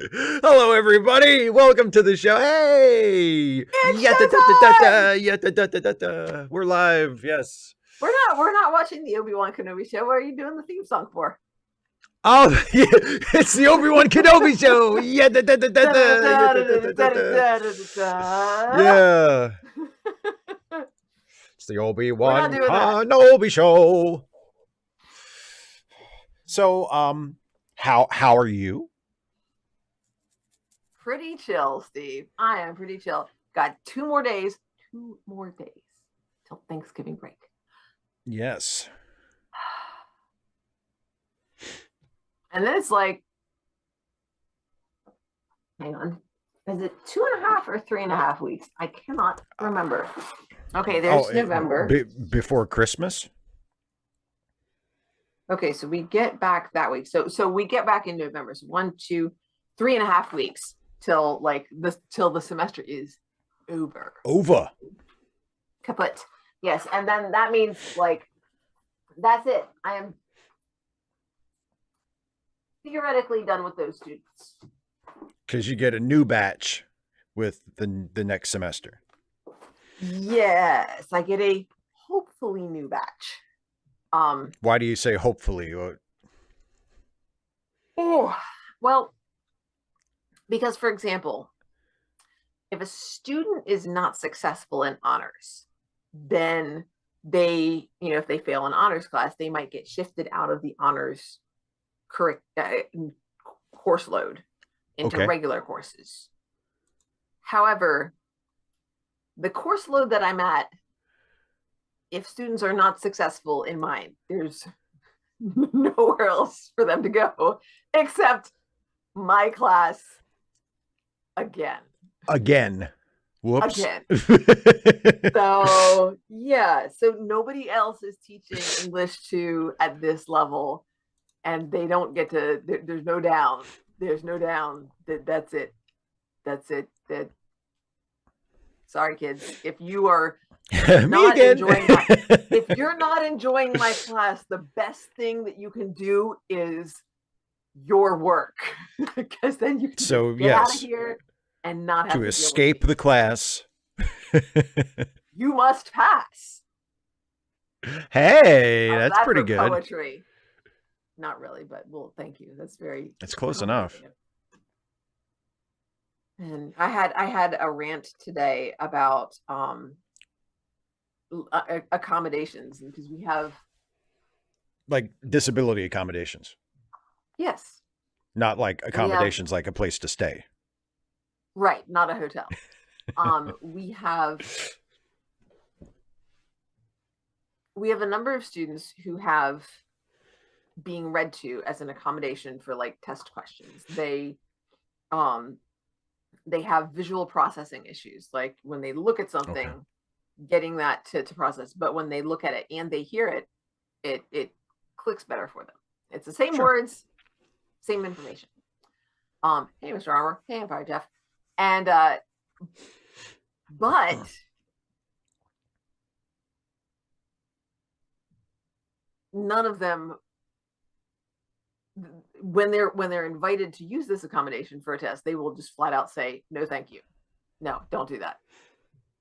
Hello, everybody. Welcome to the show. Hey, It's yata-da-da-da-da, showtime! yata-da-da-da-da. We're live. Yes. We're not watching the Obi-Wan Kenobi show. What are you doing the theme song for? Oh, yeah, it's the Obi-Wan Kenobi show. Yata-da-da-da-da, yata-da-da-da-da. Yeah, it's the We're not Obi-Wan doing that. Kenobi show. So, how are you? Pretty chill, Steve. I am pretty chill. Got 2 more days. 2 more days till Thanksgiving break. Yes. And then it's like, hang on. Is it 2.5 or 3.5 weeks? I cannot remember. Okay, there's November. Before Christmas. Okay, so we get back that week. So we get back in November. So 1, 2, 3.5 weeks till the semester is over. Over. Kaput. Yes, and then that means that's it. I am theoretically done with those students. Because you get a new batch with the next semester. Yes, I get a hopefully new batch. Why do you say hopefully? Oh, well, because for example, if a student is not successful in honors, then if they fail an honors class, they might get shifted out of the honors course load into regular courses. However, the course load that I'm at, if students are not successful in mine, there's nowhere else for them to go except my class again. Whoops. Again. So nobody else is teaching English 2 at this level, and they don't get to. There's no down. That's it. Sorry, kids. If you are not enjoying if you're not enjoying my class, the best thing that you can do is your work, because then you can get out of here and not have to escape the class. You must pass. Hey, that's pretty good. Poetry. Not really, but well, thank you. That's close enough. And I had a rant today about accommodations, because we have like disability accommodations. Yes. Not like accommodations like a place to stay. Right, not a hotel. We have a number of students who have being read to as an accommodation for like test questions. They have visual processing issues, like when they look at something, getting that to process, but when they look at it and they hear it, it clicks better for them. It's the same words, same information. Hey, Mr. Armour. Hey, Empire Jeff. And but none of them, when they're invited to use this accommodation for a test, they will just flat out say, no, thank you. No, don't do that.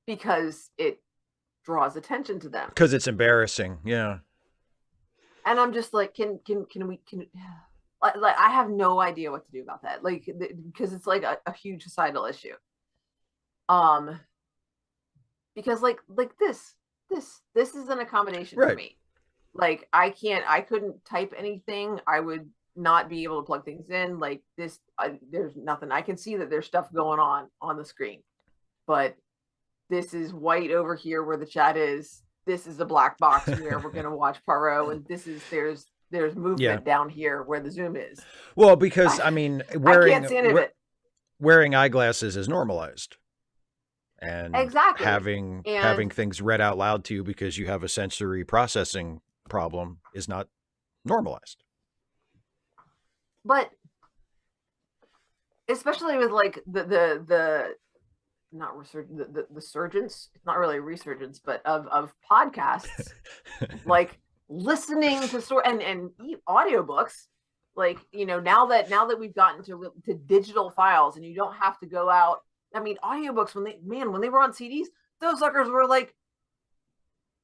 Because it draws attention to them. Because it's embarrassing. Yeah. And I'm just like, can we I have no idea what to do about that. Like, because it's like a huge societal issue. Because like this is an accommodation for me. Like, I couldn't type anything. I would not be able to plug things in. Like this, there's nothing. I can see that there's stuff going on the screen, but this is white over here where the chat is. This is a black box where we're going to watch Poirot, and there's movement down here where the Zoom is. Well, because I mean, wearing eyeglasses is normalized. And having things read out loud to you because you have a sensory processing problem is not normalized. But especially with like the resurgence, it's not really a resurgence, but of podcasts, like listening to and audiobooks, Like, now that we've gotten to digital files and you don't have to go out. I mean, audiobooks, when they were on CDs, those suckers were like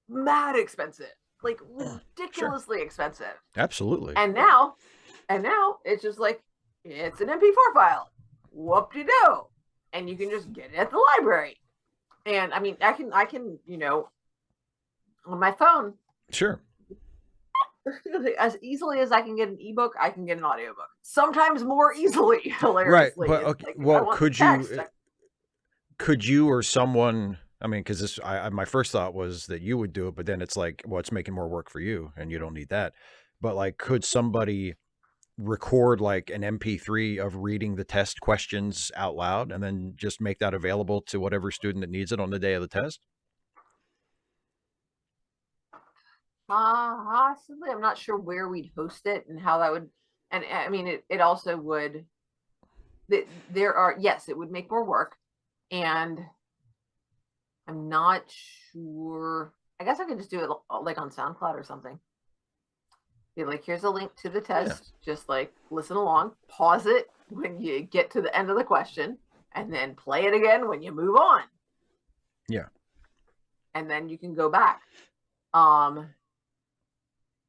mad expensive, like ridiculously expensive. Absolutely. And now it's just like, it's an MP4 file. Whoop-de-doo. And you can just get it at the library. And I mean, I can, on my phone. Sure. As easily as I can get an ebook, I can get an audiobook. Sometimes more easily, hilariously. Right. But okay, like, well, could you or someone, I mean, because my first thought was that you would do it, but then it's like, well, it's making more work for you and you don't need that. But like, could somebody record like an MP3 of reading the test questions out loud and then just make that available to whatever student that needs it on the day of the test? Possibly. I'm not sure where we'd host it and how that would, and I mean, it also would, yes, it would make more work. And I'm not sure, I guess I could just do it like on SoundCloud or something. Be like, here's a link to the test. Yeah. Just like listen along, pause it when you get to the end of the question, and then play it again when you move on. Yeah. And then you can go back.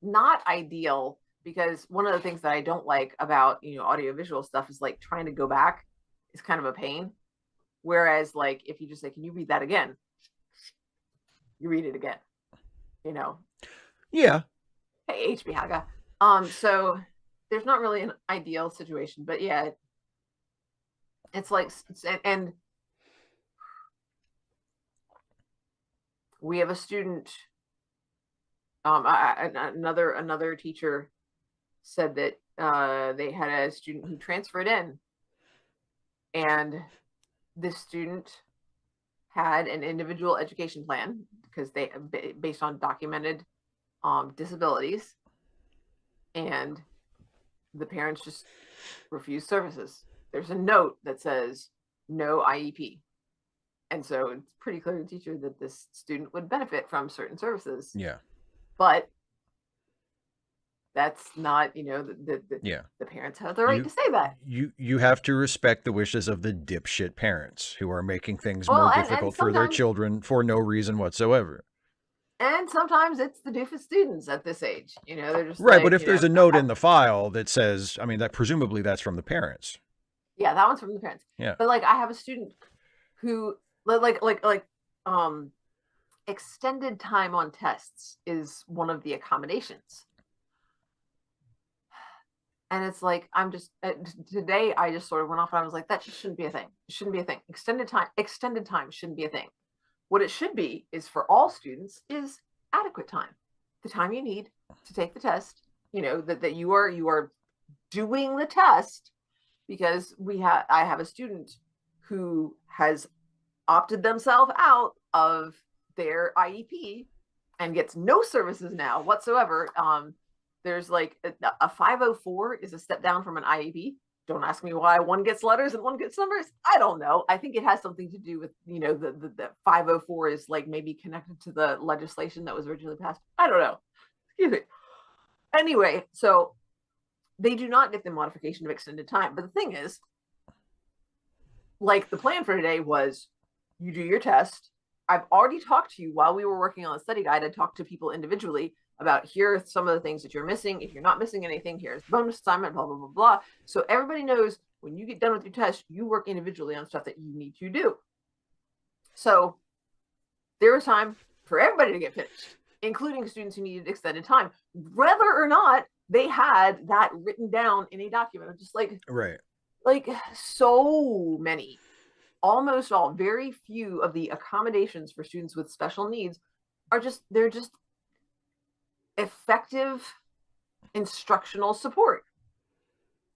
Not ideal, because one of the things that I don't like about, audiovisual stuff is like trying to go back is kind of a pain. Whereas like, if you just say, can you read that again? You read it again, Yeah. Hey, HB Haga. So there's not really an ideal situation, but yeah, it's like, and we have a student, another teacher said that they had a student who transferred in, and this student had an individual education plan because they based on documented disabilities, and the parents just refused services. There's a note that says no IEP. And so it's pretty clear to the teacher that this student would benefit from certain services. Yeah. But that's not, the parents have the right to say that. You have to respect the wishes of the dipshit parents who are making things more difficult for their children for no reason whatsoever. And sometimes it's the doofus students at this age, they're just right. Like, but if there's a note in the file that says, I mean, that presumably that's from the parents. Yeah, that one's from the parents. Yeah. But like, I have a student who like extended time on tests is one of the accommodations. And it's like, I'm just today I just sort of went off and I was like, that just shouldn't be a thing. It shouldn't be a thing. Extended time shouldn't be a thing. What it should be is for all students is adequate time. The time you need to take the test, that you are doing the test, because I have a student who has opted themselves out of their IEP and gets no services now whatsoever. There's like a 504 is a step down from an IEP. Don't ask me why one gets letters and one gets numbers. I don't know. I think it has something to do with, the 504 is like maybe connected to the legislation that was originally passed. I don't know. Excuse me. Anyway, so they do not get the modification of extended time. But the thing is, like, the plan for today was you do your test. I've already talked to you while we were working on the study guide. I talked to people individually about, here are some of the things that you're missing. If you're not missing anything, here's bonus assignment, blah, blah, blah, blah. So everybody knows when you get done with your test, you work individually on stuff that you need to do. So there was time for everybody to get finished, including students who needed extended time, whether or not they had that written down in a document. I'm just like, right. Like, so many, almost all, very few of the accommodations for students with special needs are they're just effective instructional support.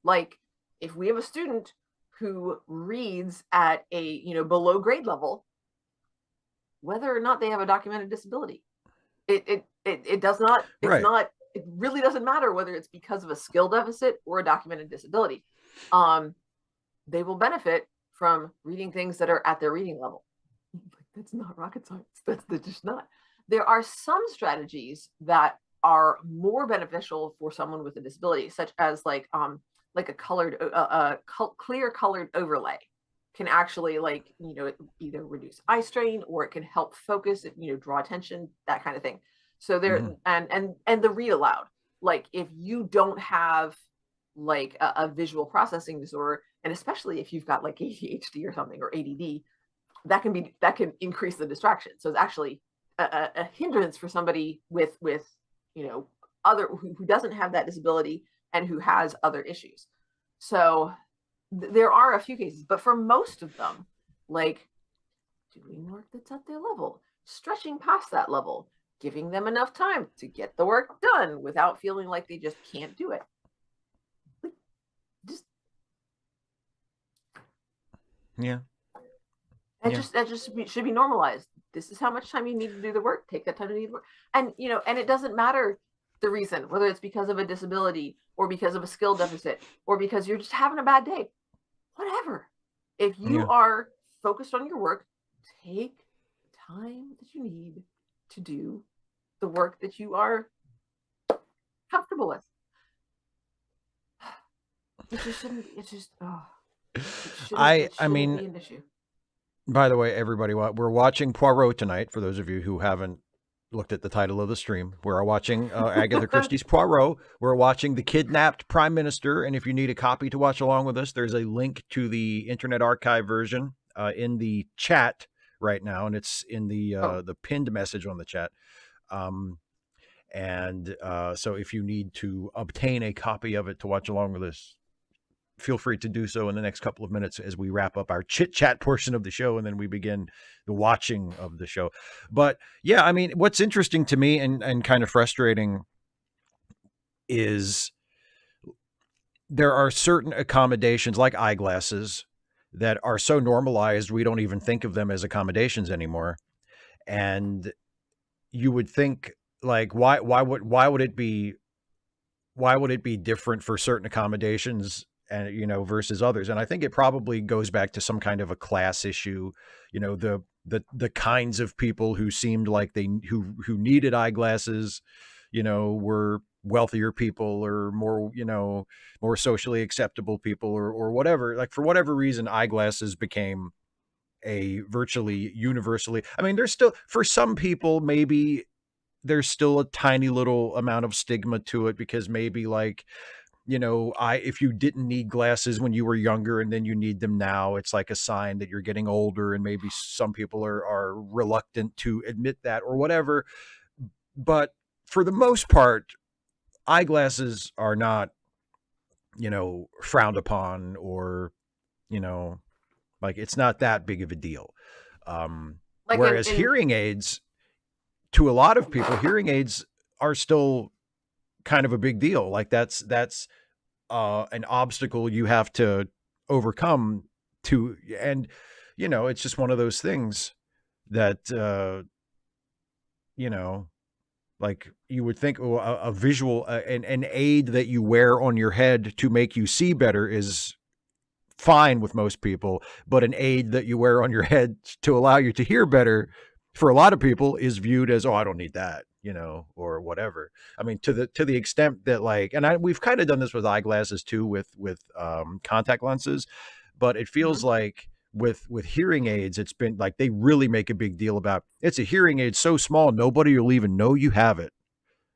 Like, if we have a student who reads at a below grade level, whether or not they have a documented disability, it does not, it's right. not, it really doesn't matter whether it's because of a skill deficit or a documented disability. They will benefit from reading things that are at their reading level. That's not rocket science. That's just not. There are some strategies that are more beneficial for someone with a disability, such as like a clear colored overlay can actually, like, either reduce eye strain, or it can help focus, draw attention, that kind of thing. So there, and the read aloud, like if you don't have like a visual processing disorder, and especially if you've got like ADHD or something, or ADD, that can increase the distraction. So it's actually a hindrance for somebody with other who doesn't have that disability and who has other issues. So there are a few cases, but for most of them, like doing work that's at their level, stretching past that level, giving them enough time to get the work done without feeling like they just can't do it. Just yeah. That just should be normalized. This is how much time you need to do the work. Take that time to do the work. And and it doesn't matter the reason, whether it's because of a disability, or because of a skill deficit, or because you're just having a bad day. Whatever. If you are focused on your work, take the time that you need to do the work that you are comfortable with. It just shouldn't. It's just. Oh, it shouldn't be an issue. By the way, everybody, we're watching Poirot tonight. For those of you who haven't looked at the title of the stream, we're watching Agatha Christie's Poirot. We're watching The Kidnapped Prime Minister. And if you need a copy to watch along with us, there's a link to the Internet Archive version in the chat right now. And it's in the pinned message on the chat. So if you need to obtain a copy of it to watch along with us, feel free to do so in the next couple of minutes as we wrap up our chit chat portion of the show, and then we begin the watching of the show. But yeah, I mean, what's interesting to me and kind of frustrating is there are certain accommodations like eyeglasses that are so normalized we don't even think of them as accommodations anymore. And you would think, like, why would it be different for certain accommodations and versus others? And I think it probably goes back to some kind of a class issue. The kinds of people who seemed like who needed eyeglasses were wealthier people, or more socially acceptable people, or whatever. Like, for whatever reason, eyeglasses became a virtually universally, I mean, there's still, for some people, maybe there's still a tiny little amount of stigma to it, because maybe, like, if you didn't need glasses when you were younger and then you need them now, it's like a sign that you're getting older, and maybe some people are reluctant to admit that or whatever. But for the most part, eyeglasses are not, frowned upon, or, like, it's not that big of a deal. Whereas hearing aids, to a lot of people, hearing aids are still kind of a big deal. Like, that's an obstacle you have to overcome and it's just one of those things that like, you would think, a visual, an aid that you wear on your head to make you see better is fine with most people, but an aid that you wear on your head to allow you to hear better, for a lot of people, is viewed as, oh, I don't need that, or whatever. I mean, to the extent that, like, and we've kind of done this with eyeglasses too, with contact lenses, but it feels like with hearing aids, it's been like, they really make a big deal about, it's a hearing aid so small nobody will even know you have it.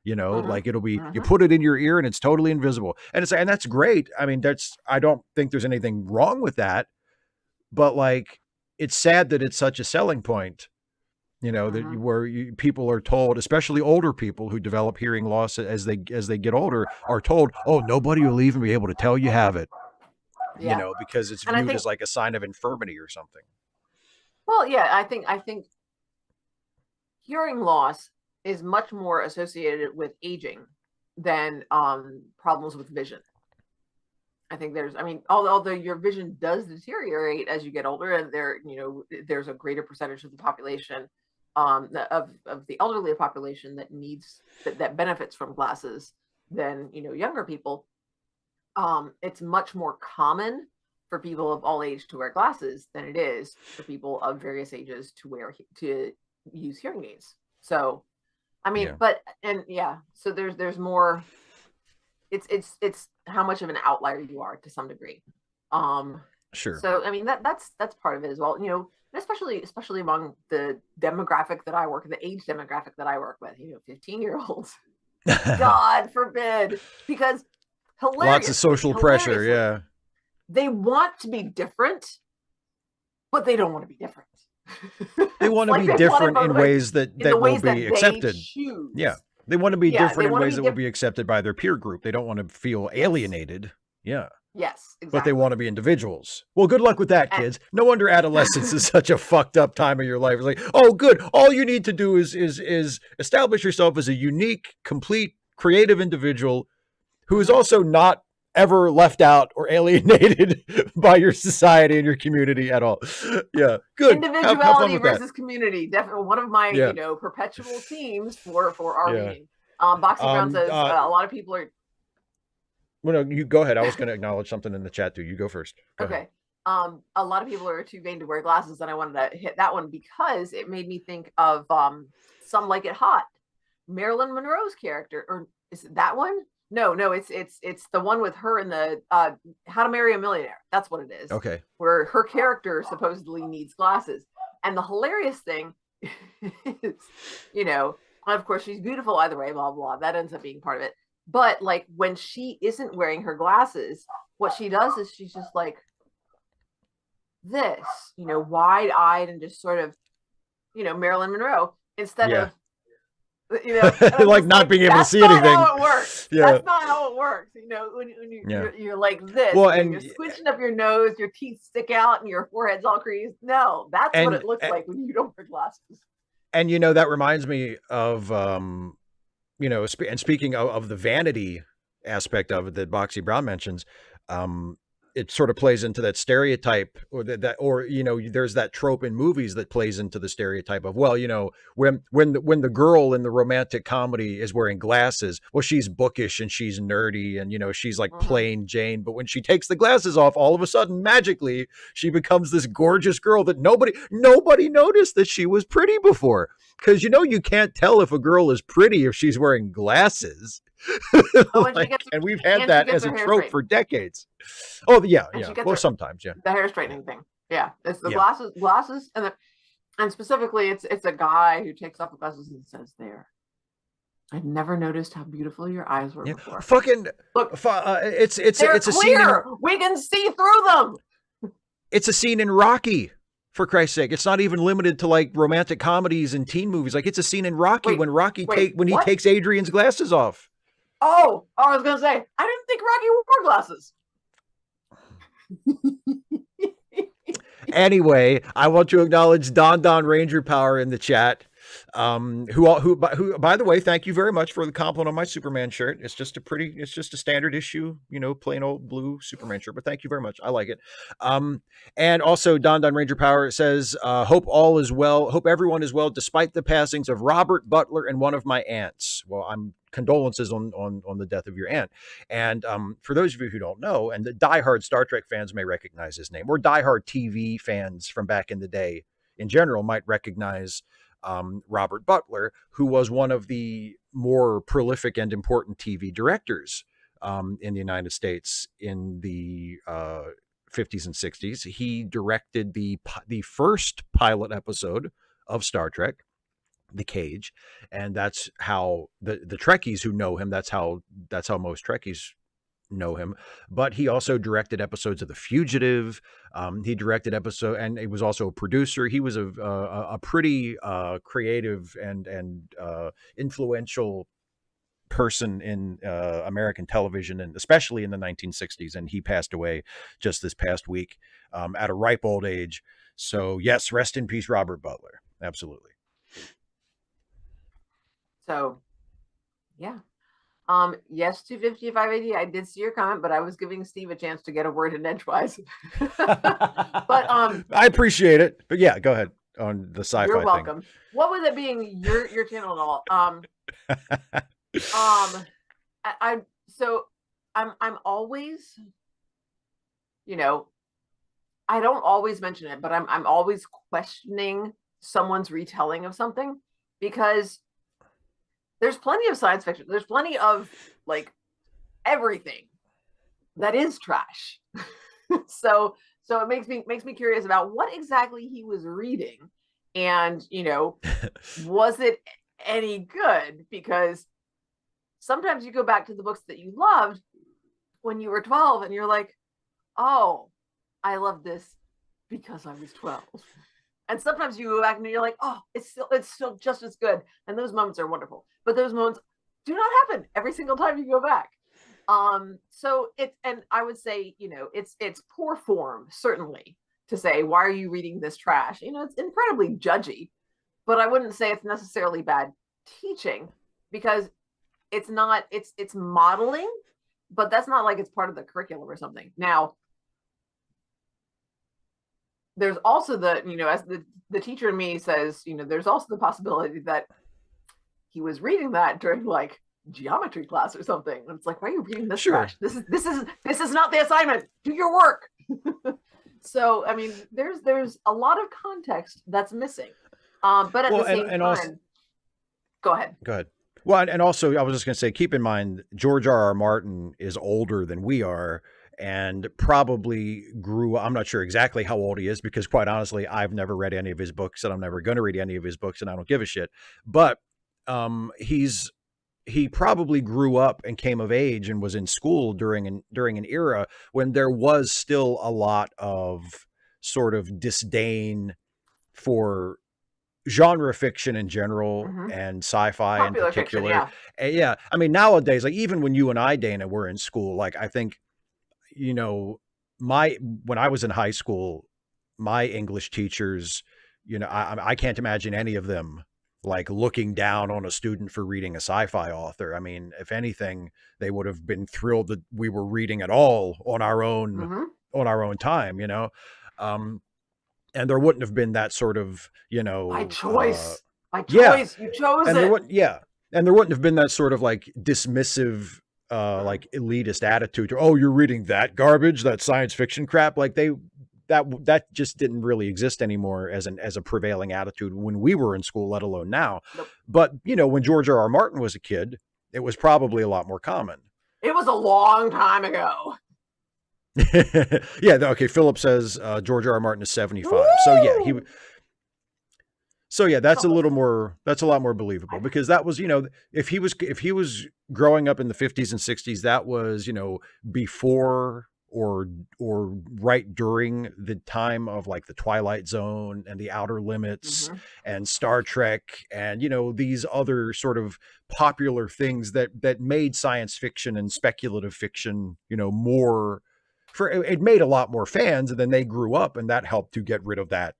Like, it'll be, you put it in your ear and it's totally invisible. And that's great. I mean, I don't think there's anything wrong with that, but, like, it's sad that it's such a selling point, that where people are told, especially older people who develop hearing loss as they get older, are told, oh, nobody will even be able to tell you have it, because it's viewed as like a sign of infirmity or something. Well, yeah, I think hearing loss is much more associated with aging than problems with vision. I think although your vision does deteriorate as you get older, and there's a greater percentage of the population, of the elderly population that benefits from glasses than younger people. It's much more common for people of all age to wear glasses than it is for people of various ages to use hearing aids. So I mean, Yeah. so there's more. It's how much of an outlier you are to some degree. Um, Sure. so I mean that's part of it as well. Especially among the demographic that I work, the age demographic that I work with. 15-year-olds. God forbid, because Lots of social pressure. hilariously, Yeah. they want to be different, but they don't want to be different. They It's want to like be they want it different both in ways, ways in the that will ways be that they accepted. Yeah. choose. They want to be Yeah, they different in want to ways be that will different. be accepted by their peer group. They don't want to feel Yes. alienated. Yeah. Yes, But they exactly. want to be individuals. Well, good luck with that, And kids. No wonder adolescence is such a fucked up time of your life. It's like, oh, good. All you need to do is establish yourself as a unique, complete, creative individual who is also not ever left out or alienated by your society and your community at all. Yeah, good. Have fun individuality with that. versus community, definitely one of my Yeah, perpetual themes for our yeah. meeting. Boxy Brown Um, says uh, a lot of people are well, no, you go ahead. I was going to acknowledge something in the chat too. You go first. Go ahead. okay. A lot of people are too vain to wear glasses, and I wanted to hit that one because it made me think of Some Like It Hot, Marilyn Monroe's character, or is it that one? No, it's the one with her in the How to Marry a Millionaire. That's what it is. Okay. Where her character supposedly needs glasses, and the hilarious thing is, of course she's beautiful either way, blah blah. That ends up being part of it. But like when she isn't wearing her glasses, what she does is she's just like this, wide eyed and just sort of, Marilyn Monroe instead Yeah. of, and I'm Like just not like, being able to that's see not anything. how it works. Yeah. That's not how it works. When Yeah. you're like this, Well, you're squinching up your nose, your teeth stick out, and your forehead's all creased. No, that's what and it looks like when you don't wear glasses. and that reminds me of and speaking of the vanity aspect of it that Boxy Brown mentions, um, it sort of plays into that stereotype, or there's that trope in movies that plays into the stereotype of, well, when the girl in the romantic comedy is wearing glasses, well, she's bookish and she's nerdy and she's like plain Jane, but when she takes the glasses off, all of a sudden magically she becomes this gorgeous girl that nobody noticed that she was pretty before. Because you can't tell if a girl is pretty if she's wearing glasses. And we've had that as a trope for decades. Oh yeah, yeah. Well, sometimes, yeah. The hair straightening thing. Yeah, it's the glasses, and specifically, it's a guy who takes off the glasses and says, "There, I'd never noticed how beautiful your eyes were before. Fucking look, it's they're a clear. We can see through them." It's a scene in Rocky. For Christ's sake, it's not even limited to like romantic comedies and teen movies. Like it's a scene in Rocky when he takes Adrian's glasses off. Oh, I was gonna say, I didn't think Rocky wore glasses. Anyway, I want to acknowledge Don Ranger Power in the chat. Who by the way, thank you very much for the compliment on my Superman shirt. It's just a standard issue, plain old blue Superman shirt, but thank you very much. I like it. And also Don Ranger Power says, hope all is well. Hope everyone is well, despite the passings of Robert Butler and one of my aunts. Well, I'm condolences on the death of your aunt. And for those of you who don't know, and the diehard Star Trek fans may recognize his name, or diehard TV fans from back in the day in general might recognize Robert Butler, who was one of the more prolific and important TV directors in the United States in the 50s and 60s. He directed the first pilot episode of Star Trek, The Cage, and that's how the Trekkies who know him, that's how most Trekkies know him. But he also directed episodes of The Fugitive. He directed episode, and he was also a producer. He was a pretty creative and influential person in American television, and especially in the 1960s. And he passed away just this past week at a ripe old age. So yes, rest in peace, Robert Butler. Absolutely. So, yeah. Yes to 5580. I did see your comment, but I was giving Steve a chance to get a word in edgewise. But I appreciate it. But yeah, go ahead on the sci-fi. You're welcome. Thing. What with it being your channel and all? I'm always, I don't always mention it, but I'm always questioning someone's retelling of something, because there's plenty of science fiction. There's plenty of like everything that is trash. so it makes me curious about what exactly he was reading, and was it any good? Because sometimes you go back to the books that you loved when you were 12 and you're like, oh, I love this because I was 12. And sometimes you go back and you're like, oh, it's still just as good. And those moments are wonderful. But those moments do not happen every single time you go back. So it's, and I would say, it's poor form, certainly, to say, why are you reading this trash? It's incredibly judgy, but I wouldn't say it's necessarily bad teaching, because it's not, it's modeling, but that's not like it's part of the curriculum or something. Now, there's also as the teacher in me says, there's also the possibility that he was reading that during like geometry class or something. And it's like, why are you reading this trash? This is not the assignment. Do your work. So, I mean, there's a lot of context that's missing. But at the same time, also, go ahead. Well, and also, I was just going to say, keep in mind, George R.R. Martin is older than we are, and probably grew. I'm not sure exactly how old he is, because quite honestly, I've never read any of his books, and I'm never going to read any of his books, and I don't give a shit. But he probably grew up and came of age and was in school during an era when there was still a lot of sort of disdain for genre fiction in general, and sci-fi popular in particular. Fiction, yeah. I mean, nowadays, like even when you and I, Dana, were in school, like I think, when I was in high school, my English teachers, I can't imagine any of them like looking down on a student for reading a sci-fi author. I mean, if anything, they would have been thrilled that we were reading at all on our own, time, and there wouldn't have been that sort of, by choice, you chose and it. And there wouldn't have been that sort of like dismissive, like elitist attitude. Oh, you're reading that garbage, that science fiction crap. Like that just didn't really exist anymore as a prevailing attitude when we were in school, let alone now. Nope. But, when George R.R. Martin was a kid, it was probably a lot more common. It was a long time ago. Yeah. Okay. Philip says George R.R. Martin is 75. Woo! So yeah, that's a lot more believable, because that was, if he was growing up in the 50s and 60s, that was, before or right during the time of like the Twilight Zone and the Outer Limits and Star Trek and, these other sort of popular things that made science fiction and speculative fiction, more it made a lot more fans, and then they grew up, and that helped to get rid of that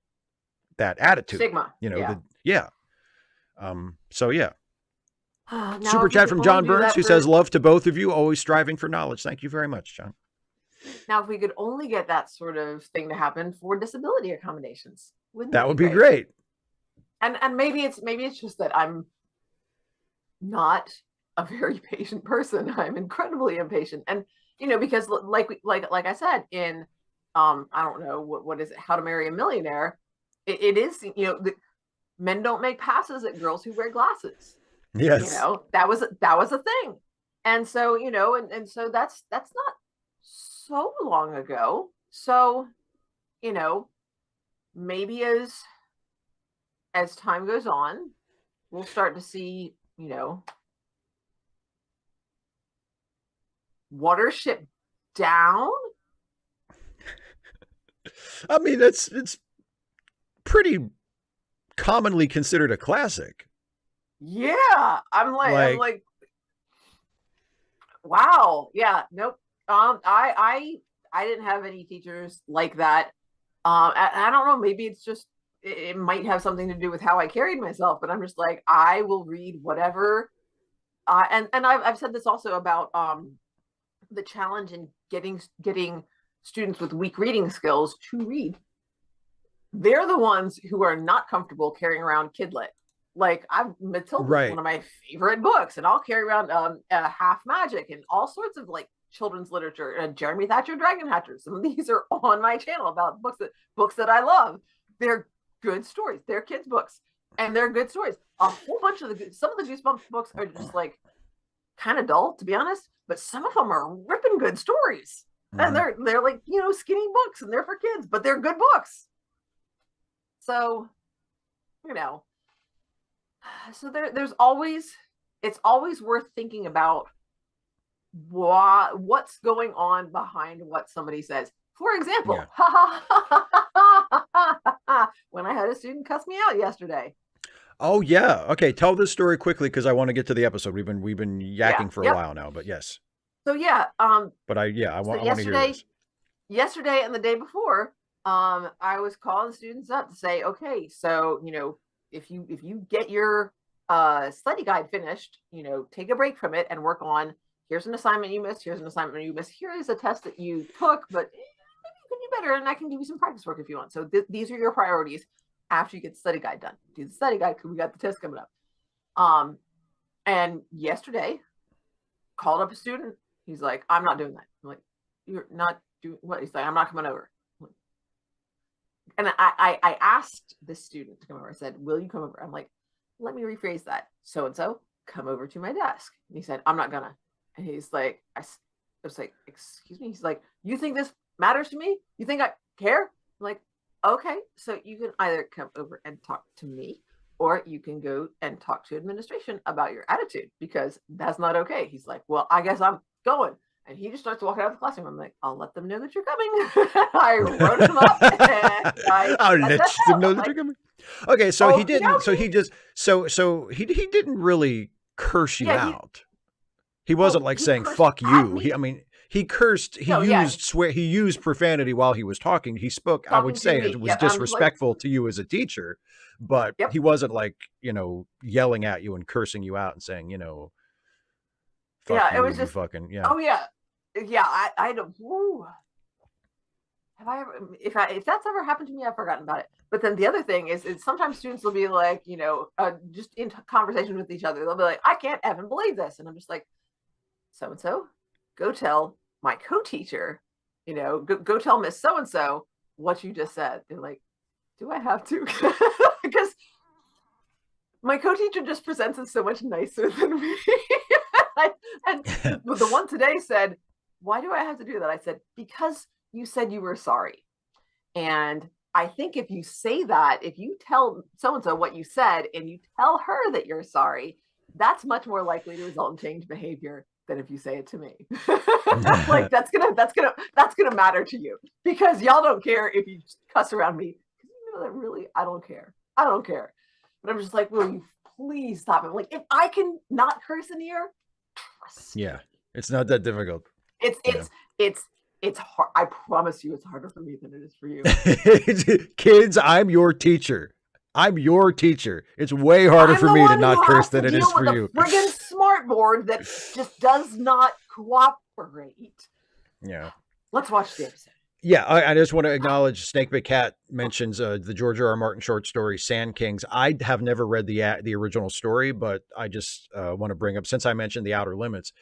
attitude, stigma, So yeah. Super chat from John Burns, who says, love to both of you, always striving for knowledge. Thank you very much, John. Now, if we could only get that sort of thing to happen for disability accommodations, that would be great. And maybe it's just that I'm not a very patient person. I'm incredibly impatient, and because like I said in I don't know what is it, How to Marry a Millionaire, it is men don't make passes at girls who wear glasses. Yes, that was a thing, and so and so that's not so long ago. So maybe as time goes on, we'll start to see Watership Down. I mean, it's pretty commonly considered a classic. Yeah, I'm like, wow. Yeah, nope. I didn't have any teachers like that. I don't know. Maybe it's just it might have something to do with how I carried myself. But I'm just like, I will read whatever. And I've said this also about the challenge in getting students with weak reading skills to read. They're the ones who are not comfortable carrying around Kidlit. Like Matilda, one of my favorite books, and I'll carry around Half Magic and all sorts of like children's literature. Jeremy Thatcher, Dragon Hatcher. Some of these are on my channel about books that I love. They're good stories. They're kids' books. and they're good stories. A whole bunch of some of the Goosebumps books are just like kind of dull, to be honest, but some of them are ripping good stories. And they're like, skinny books, and they're for kids, but they're good books. So, so there's always, it's always worth thinking about what's going on behind what somebody says. For example, when I had a student cuss me out yesterday. Oh yeah. Okay. Tell this story quickly, because I want to get to the episode. We've been yakking for a while now, but yes. So yeah. But I want to hear this. Yesterday and the day before, I was calling students up to say, okay, so if you get your study guide finished, take a break from it and work on, here's an assignment you missed, here's an assignment you missed, here is a test that you took, but maybe you can do better, and I can give you some practice work if you want. So these are your priorities after you get the study guide done. Do the study guide because we got the test coming up. And yesterday, called up a student. He's like, I'm not doing that. I'm like, you're not doing what? He's like, I'm not coming over. And I asked this student to come over. I said, will you come over? I'm like, let me rephrase that. So-and-so, come over to my desk. And he said, I'm not gonna. And he's like, I was like, excuse me? He's like, you think this matters to me? You think I care? I'm like, okay, so you can either come over and talk to me, or you can go and talk to administration about your attitude, because that's not okay. He's like, well, I guess I'm going. And he just starts walking out of the classroom. I'm like, I'll let them know that you're coming. I wrote him up. I'll let them know that you're coming. Okay, so he didn't. So he just. So he didn't really curse you out. He wasn't like saying "fuck you." He cursed. He used profanity while he was talking. He spoke. I would say it was disrespectful to you as a teacher, but he wasn't like yelling at you and cursing you out and saying fuck you, it was just fucking Oh yeah. I don't. Have I ever? If that's ever happened to me, I've forgotten about it. But then the other thing is sometimes students will be like, just in conversation with each other, they'll be like, I can't even believe this, and I'm just like, so and so, go tell my co-teacher, go tell Miss so and so what you just said. They're like, do I have to? Because my co-teacher just presents it so much nicer than me. And the one today said, why do I have to do that? I said, because you said you were sorry. And I think if you say that, if you tell so-and-so what you said and you tell her that you're sorry, that's much more likely to result in changed behavior than if you say it to me. Like that's gonna matter to you, because y'all don't care if you cuss around me. That really, I don't care. But I'm just like, will you please stop it? Like, if I can not curse in here, yeah, it's not that difficult. It's hard. I promise you, it's harder for me than it is for you. Kids, I'm your teacher. It's way harder for me to not curse than it is for you. Friggin' smart board that just does not cooperate. Yeah. Let's watch the episode. Yeah, I just want to acknowledge Snakebit Cat mentions the George R. R. Martin short story Sand Kings. I have never read the original story, but I just want to bring up, since I mentioned The Outer Limits,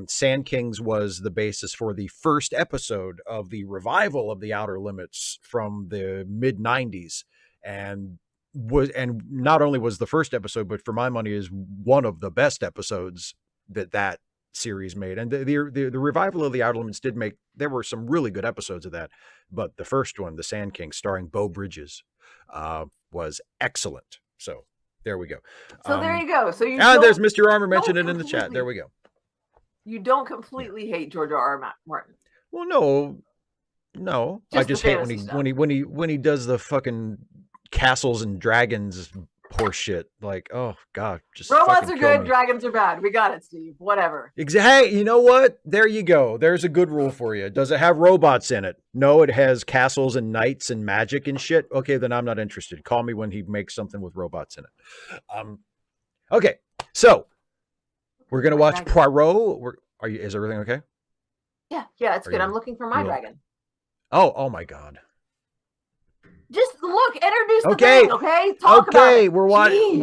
Sand Kings was the basis for the first episode of the revival of The Outer Limits from the mid-90s, and not only was the first episode, but for my money is one of the best episodes that series made. And the revival of The Outer Limits there were some really good episodes of that, but the first one, The Sand King, starring Beau Bridges, was excellent. So there we go. So there you go. So there's Mr. Armour mentioned it in the chat. There we go. You don't completely hate George R. R. Martin. Well, no. I just hate when he does the fucking castles and dragons horse shit. Like, oh god, just robots are good, dragons are bad. We got it, Steve. Whatever. Hey, you know what? There you go. There's a good rule for you. Does it have robots in it? No, it has castles and knights and magic and shit. Okay, then I'm not interested. Call me when he makes something with robots in it. Okay, so we're gonna watch Poirot. Is everything okay? Yeah, it's good. I'm looking for my dragon. Oh my god. Just look, introduce the Okay, thing, okay? Talk about okay, it. Jeez.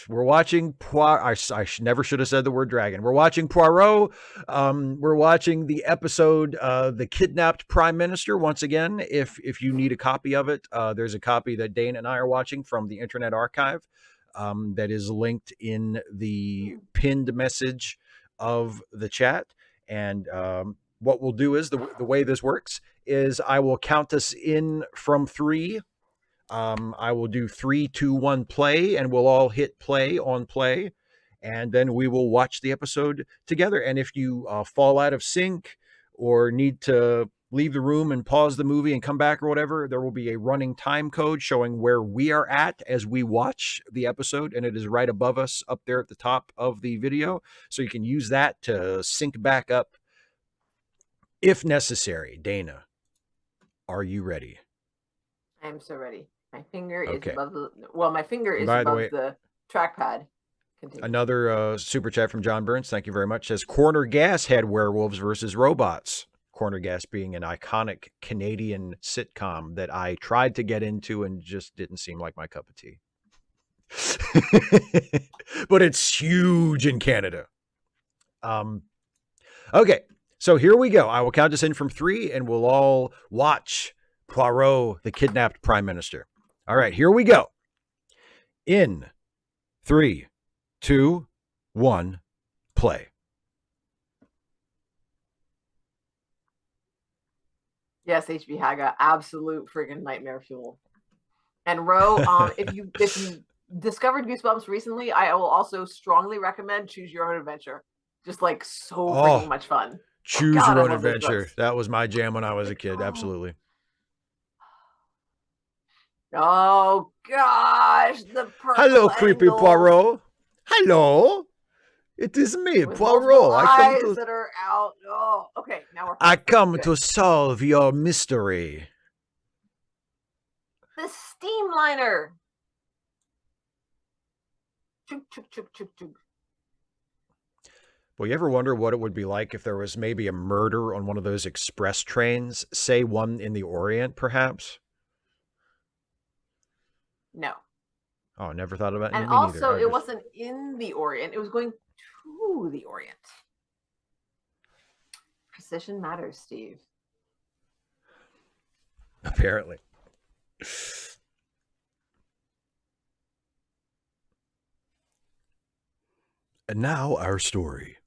we're watching Poirot. Never should have said the word dragon. We're watching Poirot. We're watching the episode, "The Kidnapped Prime Minister." Once again, if you need a copy of it, there's a copy that Dane and I are watching from the Internet Archive. That is linked in the pinned message of the chat. And what we'll do is the way this works is I will count us in from three. I will do 3, 2, 1, play, and we'll all hit play on play, and then we will watch the episode together. And if you fall out of sync or need to leave the room and pause the movie and come back or whatever, there will be a running time code showing where we are at as we watch the episode, and it is right above us up there at the top of the video. So you can use that to sync back up if necessary. Dana, are you ready? I'm so ready. My finger is Okay. above the, well, my finger And is by the above way, the trackpad. Continue. another super chat from John Burns. Thank you very much. Says Corner Gas had werewolves versus robots. Corner Gas being an iconic Canadian sitcom that I tried to get into and just didn't seem like my cup of tea. But it's huge in Canada. Okay, so here we go. I will count us in from 3 and we'll all watch Poirot, the Kidnapped Prime Minister. All right, here we go. In 3, 2, 1, play. Yes, HB Haga, absolute friggin' nightmare fuel. And Ro, if you discovered Goosebumps recently, I will also strongly recommend Choose Your Own Adventure. Just like so freaking much fun. Choose God, Your I Own love those Adventure. books. That was my jam when I was a kid. Absolutely. Oh gosh, the Hello, purple creepy angles Poirot. Hello. It is me, with multiple Poirot. eyes that are out. Oh, okay, now we're I friends. come Good. to solve your mystery. The steamliner. Chook, chook, chook, chook, chook. Well, you ever wonder what it would be like if there was maybe a murder on one of those express trains, say one in the Orient, perhaps? No. Oh, never thought about it. And Me neither. also, it wasn't in the Orient. It was going to the Orient. Precision matters, Steve. Apparently. And now our story.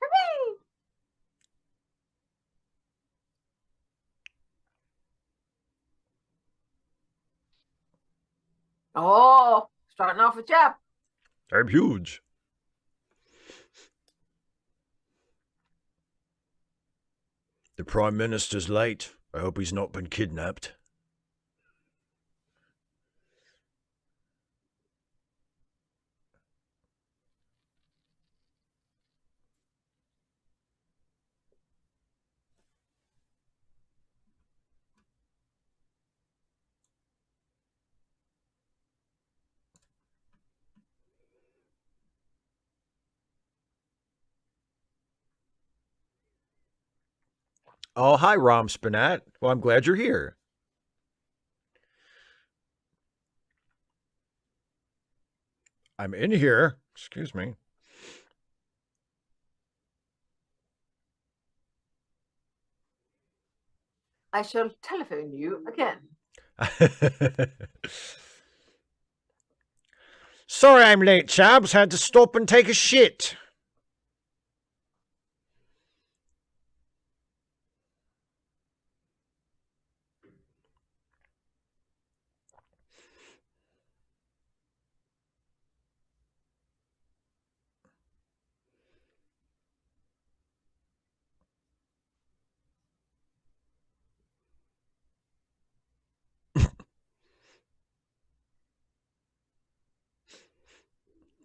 Hooray! Oh, starting off with Jap. I'm huge. The Prime Minister's late. I hope he's not been kidnapped. Oh, hi, Rom Spinat. Well, I'm glad you're here. I'm in here. Excuse me. I shall telephone you again. Sorry I'm late, Chabs. Had to stop and take a shit.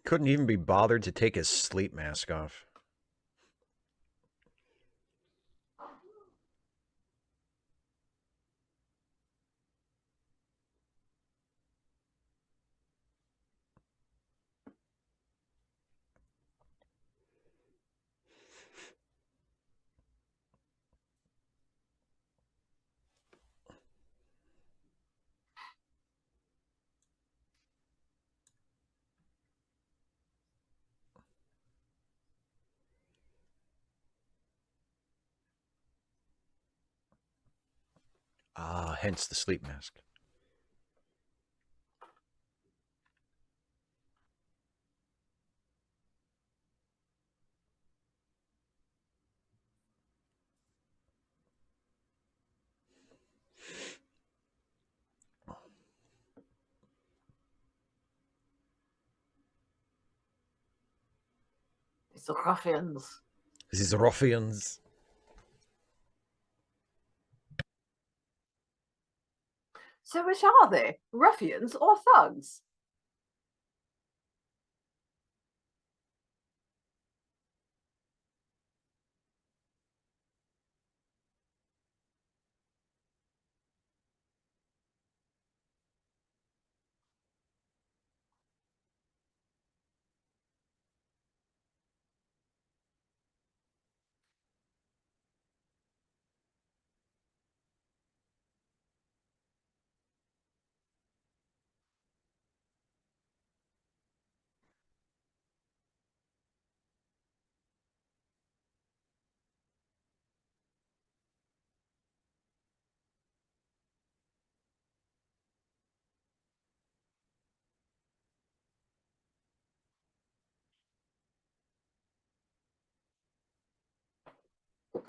Couldn't even be bothered to take his sleep mask off. hence the sleep mask. It's ruffians. These ruffians. So which are they? Ruffians or thugs?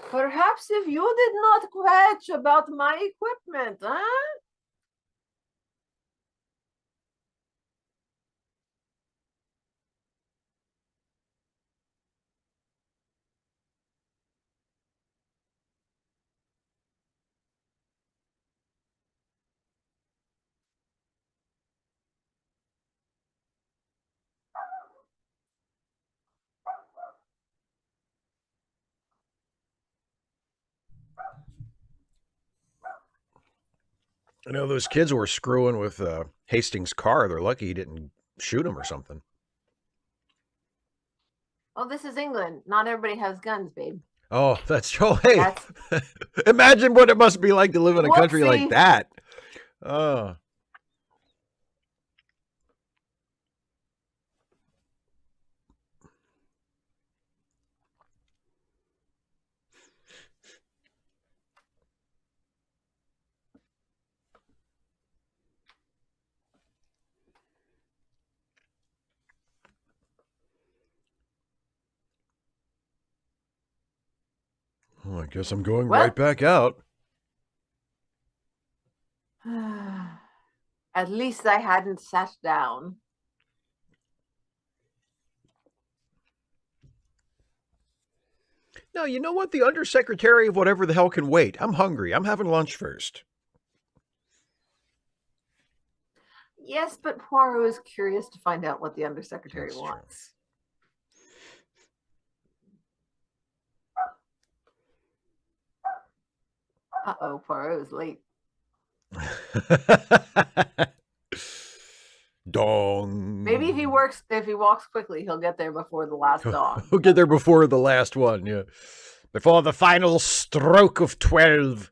Perhaps if you did not kvetch about my equipment, huh? I know those kids were screwing with Hastings' car. They're lucky he didn't shoot him or something. Oh, this is England. Not everybody has guns, babe. Oh, that's true. Hey, That's imagine what it must be like to live in a country like whoopsie. that. Oh, well, I guess I'm going Well, right back out. at least I hadn't sat down. No, you know what? The undersecretary of whatever the hell can wait. I'm hungry. I'm having lunch first. Yes, but Poirot is curious to find out what the undersecretary That's true. wants. Uh-oh, Poirot is late. Dong. Maybe if he walks quickly, he'll get there before the last dawn. He'll get there before the last one, yeah. Before the final stroke of 12.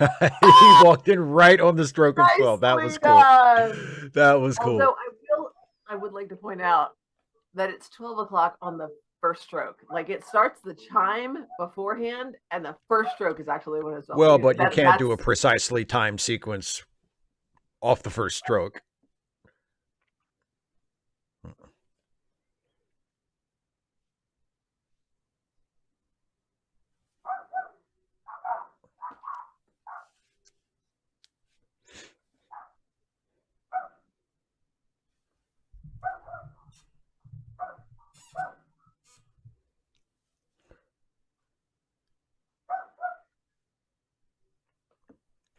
He walked in right on the stroke of 12. That was Nicely cool. done. That was Although cool. I would like to point out that it's 12 o'clock on the first stroke. Like it starts the chime beforehand, and the first stroke is actually when it's supposed Well, to be. but you can't do a precisely timed sequence off the first stroke.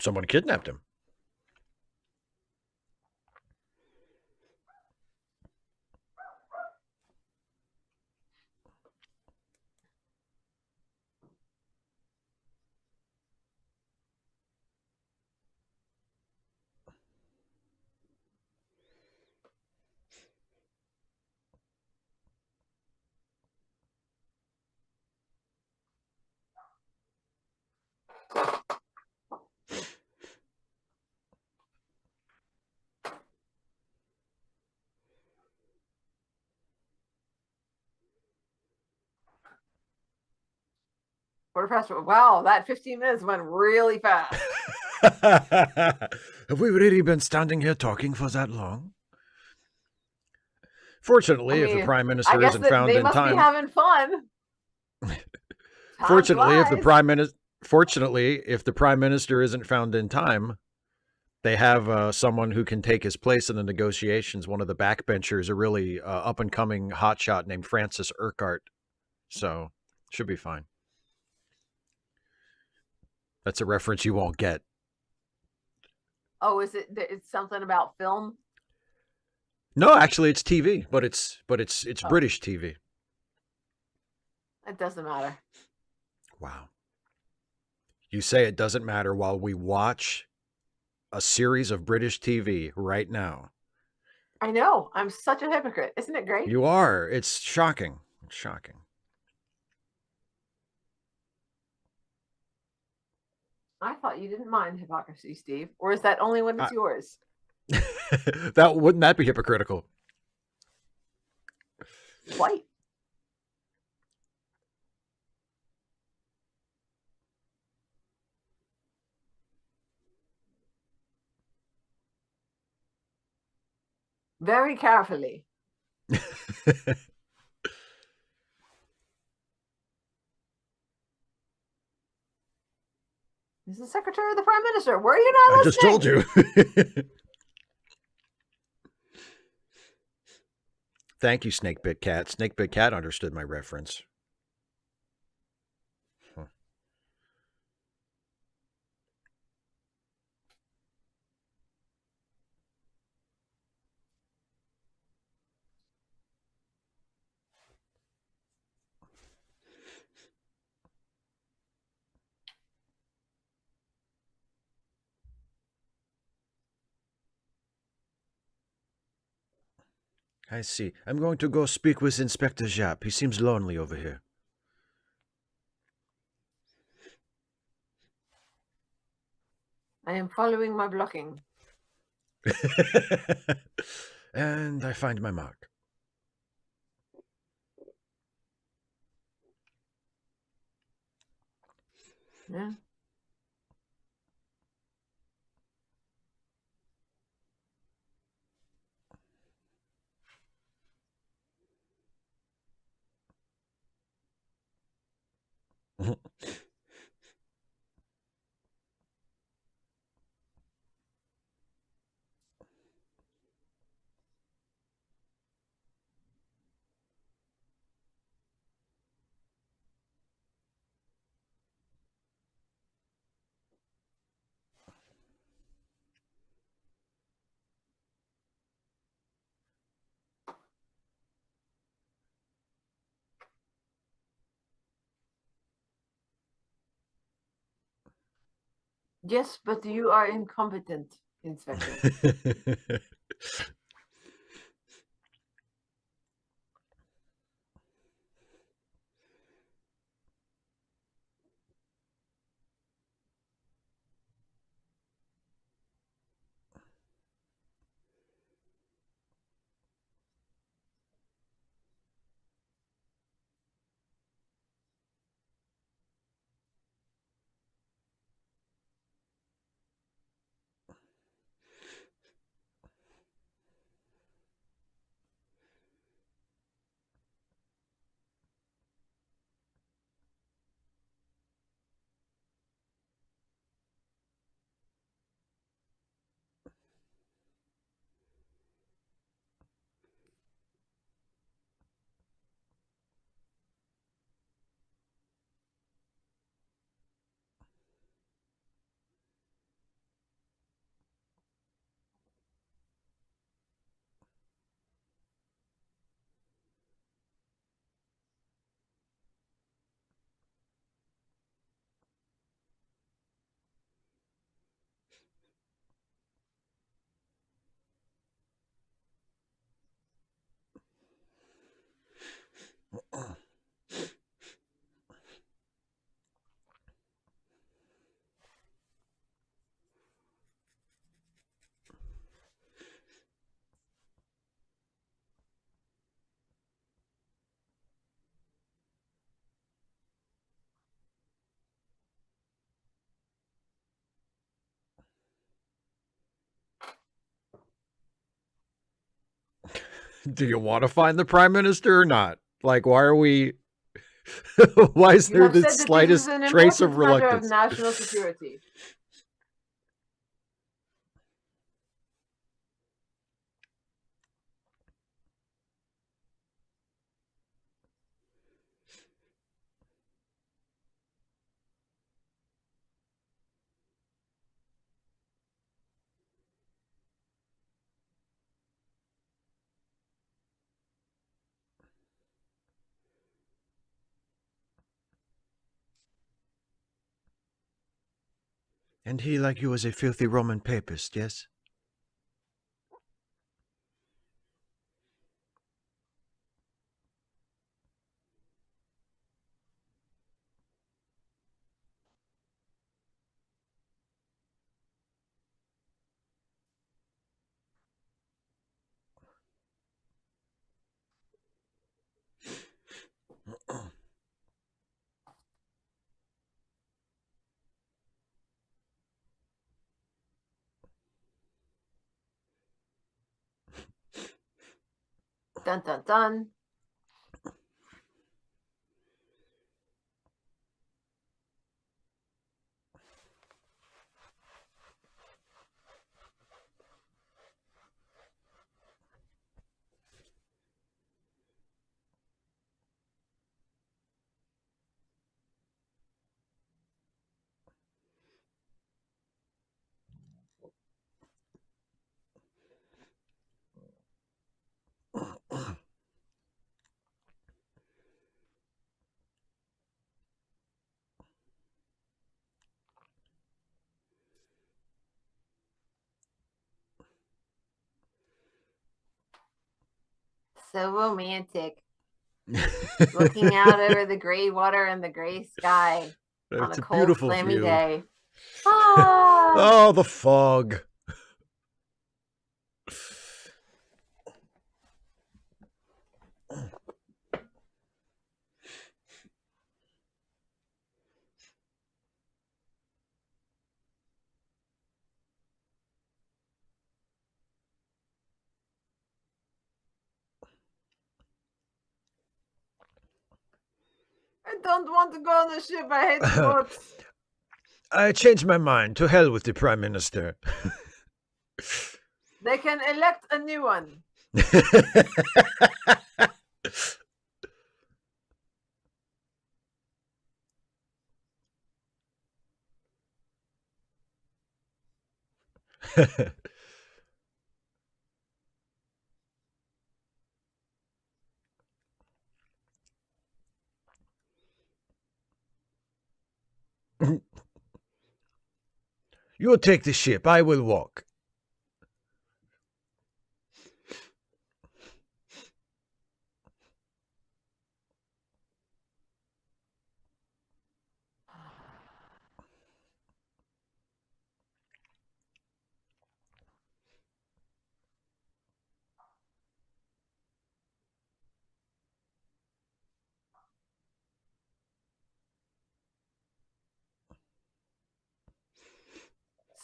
Someone kidnapped him. quarter past. Wow, that 15 minutes went really fast. Have we really been standing here talking for that long? I Fortunately, if the mean, Prime I Minister guess isn't that found they in must be time, having fun. Time fortunately, if the flies. Prime Minister, fortunately, if the Prime Minister isn't found in time, they have someone who can take his place in the negotiations. One of the backbenchers, a really up and coming hotshot named Francis Urquhart. So, should be fine. That's a reference you won't get. Oh, is it? It's something about film. No, actually, it's TV, but it's Oh, British TV. it doesn't matter. Wow. You say it doesn't matter while we watch a series of British TV right now. I know. I'm such a hypocrite. Isn't it great? You are. It's shocking. It's shocking. I thought you didn't mind hypocrisy, Steve. Or is that only when it's I, yours? that wouldn't that be hypocritical? Quite. Very carefully. He's the Secretary of the Prime Minister. Were you I not just told listening? you. Thank you, Snakebit Cat. Snakebit Cat understood my reference. Huh. I see. I'm going to go speak with Inspector Japp. He seems lonely over here. I am following my blocking. And I find my mark. Yeah. Yes, but you are incompetent, Inspector. Do you want to find the prime minister or not? Like, why are we? Why is You there have the said that this is slightest an trace of important matter of reluctance? national security. And he, like you, was a filthy Roman papist, yes? Dun dun dun. So romantic. Looking out over the gray water and the gray sky on It's a a cold, beautiful clammy view. day. Ah! Oh, the fog. I don't want to go on the ship. I hate the boats. I changed my mind. To hell with the prime minister. They can elect a new one. You take the ship. I will walk.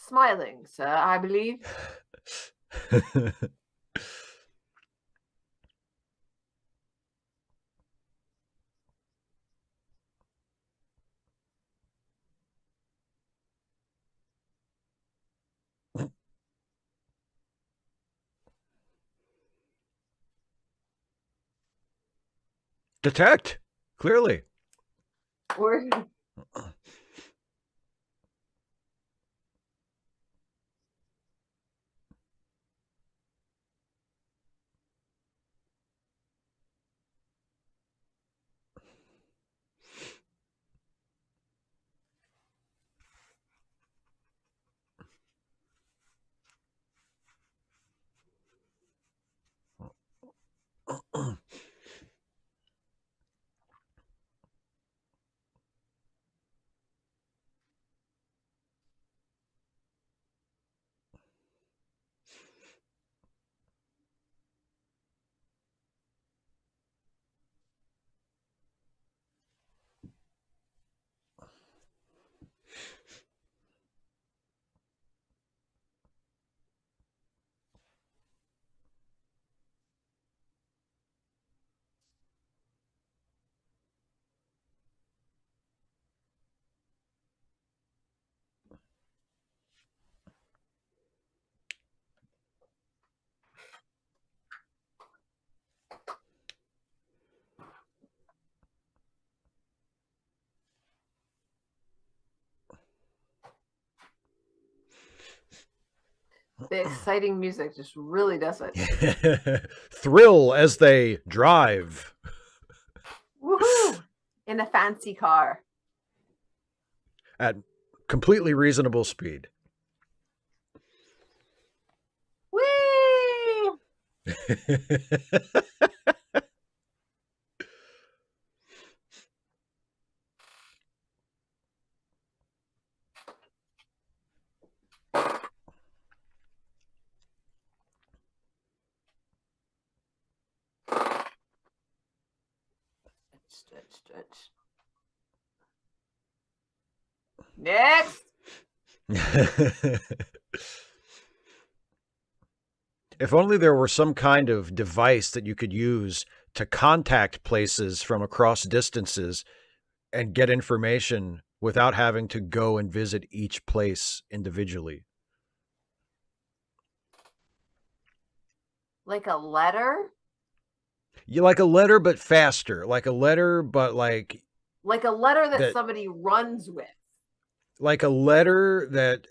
Smiling, sir, I believe. Detect. Clearly. Or The exciting music just really does it. Thrill as they drive. Woohoo! In a fancy car. At completely reasonable speed. Whee! Stretch. Next. If only there were some kind of device that you could use to contact places from across distances and get information without having to go and visit each place individually. Like a letter? You like a letter, but faster. Like a letter, but like a letter that that, somebody runs with. like a letter that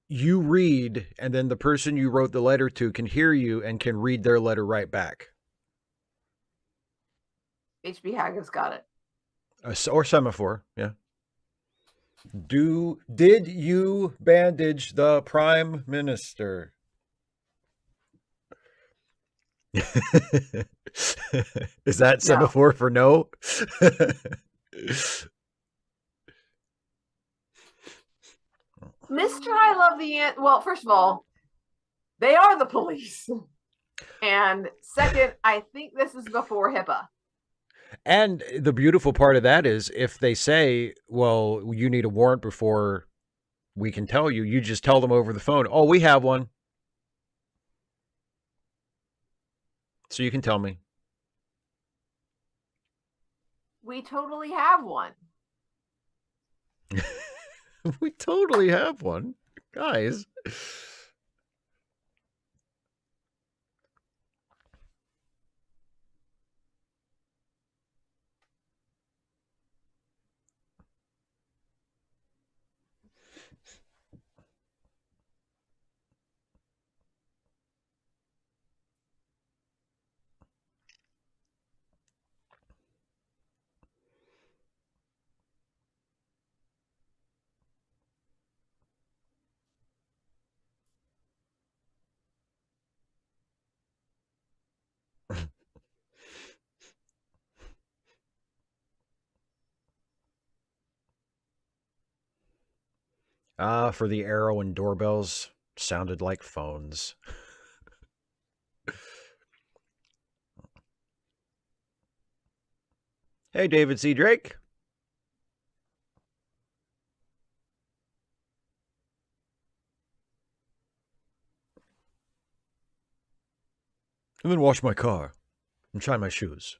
you read, and then the person you wrote the letter to can hear you and can read their letter right back. HB Haggett's got it. Or semaphore, yeah. Did you bandage the prime minister? Is that semaphore for no? Mr. I Love the Ant. Well, first of all, they are the police. And second, I think this is before HIPAA. And the beautiful part of that is if they say, well, you need a warrant before we can tell you, you just tell them over the phone, oh, we have one. So you can tell me. We totally have one. We totally have one. Guys. For the arrow and doorbells, sounded like phones. Hey, David C. Drake. And then wash my car and shine my shoes.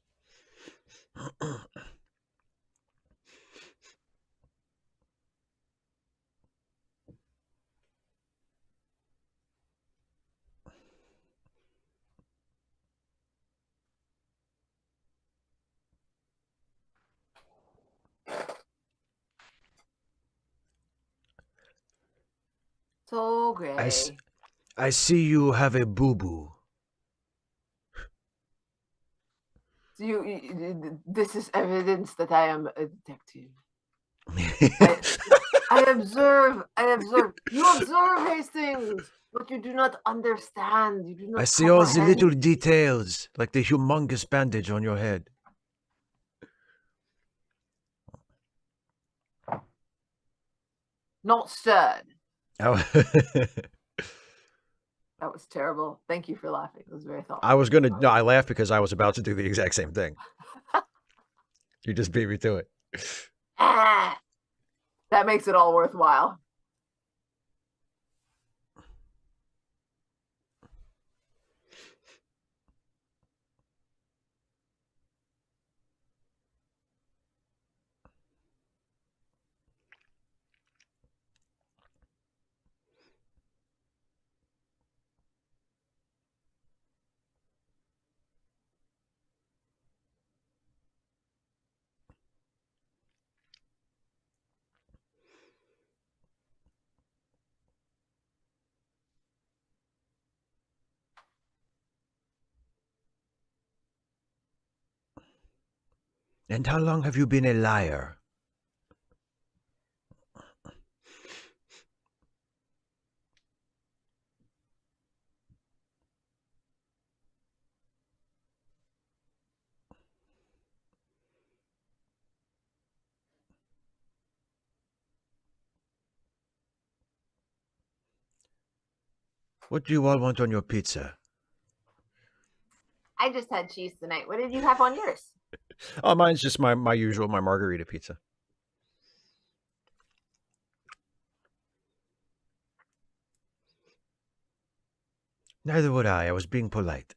So great. I see you have a boo-boo. This is evidence that I am a detective. I observe. You observe Hastings, but you do not understand. You do not. I see all the little details, like the humongous bandage on your head. Not stirred. Oh. That was terrible. Thank you for laughing. It was very thoughtful. I laughed because I was about to do the exact same thing. You just beat me to it. That makes it all worthwhile. And how long have you been a liar? What do you all want on your pizza? I just had cheese tonight. What did you have on yours? Oh, mine's just my usual, my margarita pizza. Neither would I. I was being polite.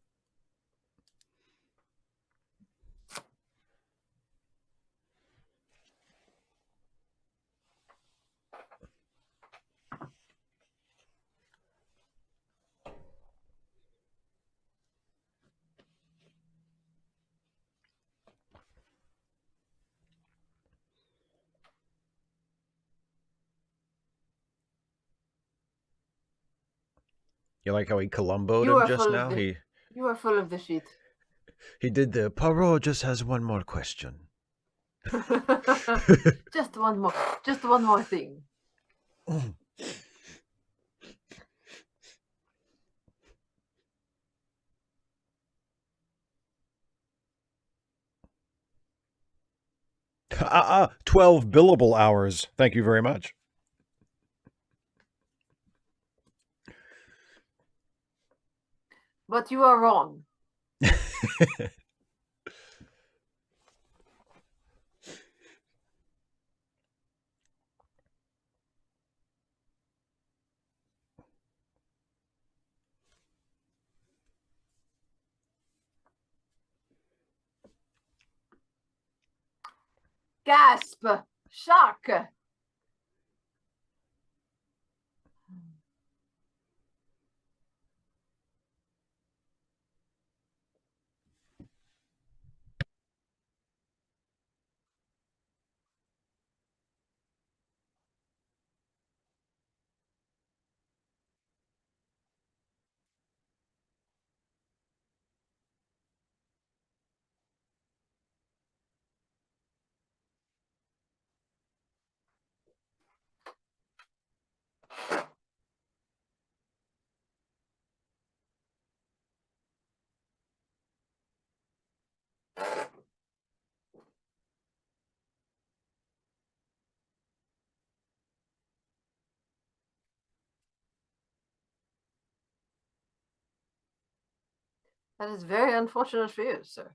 You like how he Columboed You him are just full of now? the. You are full of the shit. He did the Poirot just has one more question. Just one more. Just one more thing. Uh-uh, 12 billable hours. Thank you very much. But you are wrong. Gasp! Shock! That is very unfortunate for you, sir.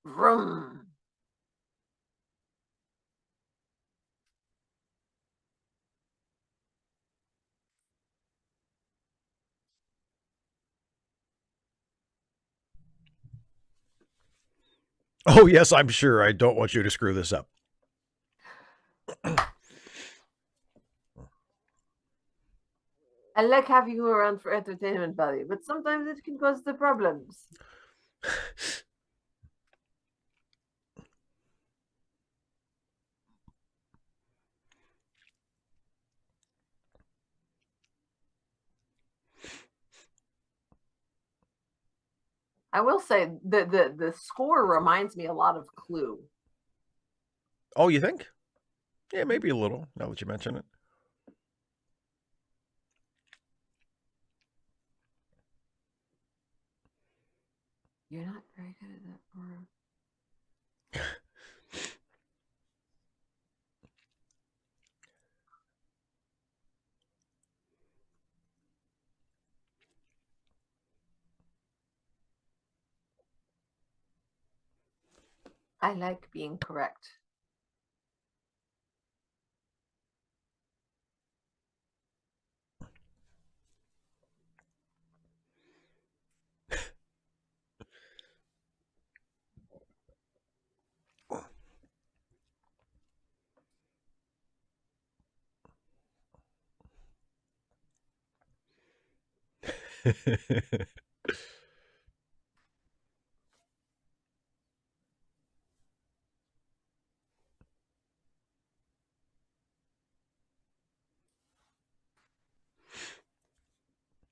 Vroom. Oh, yes, I'm sure. I don't want you to screw this up. I like having you around for entertainment value, but sometimes it can cause the problems. I will say the score reminds me a lot of Clue. Oh, you think? Yeah, maybe a little, now that you mention it. You're not very good at that, Poirot. I like being correct.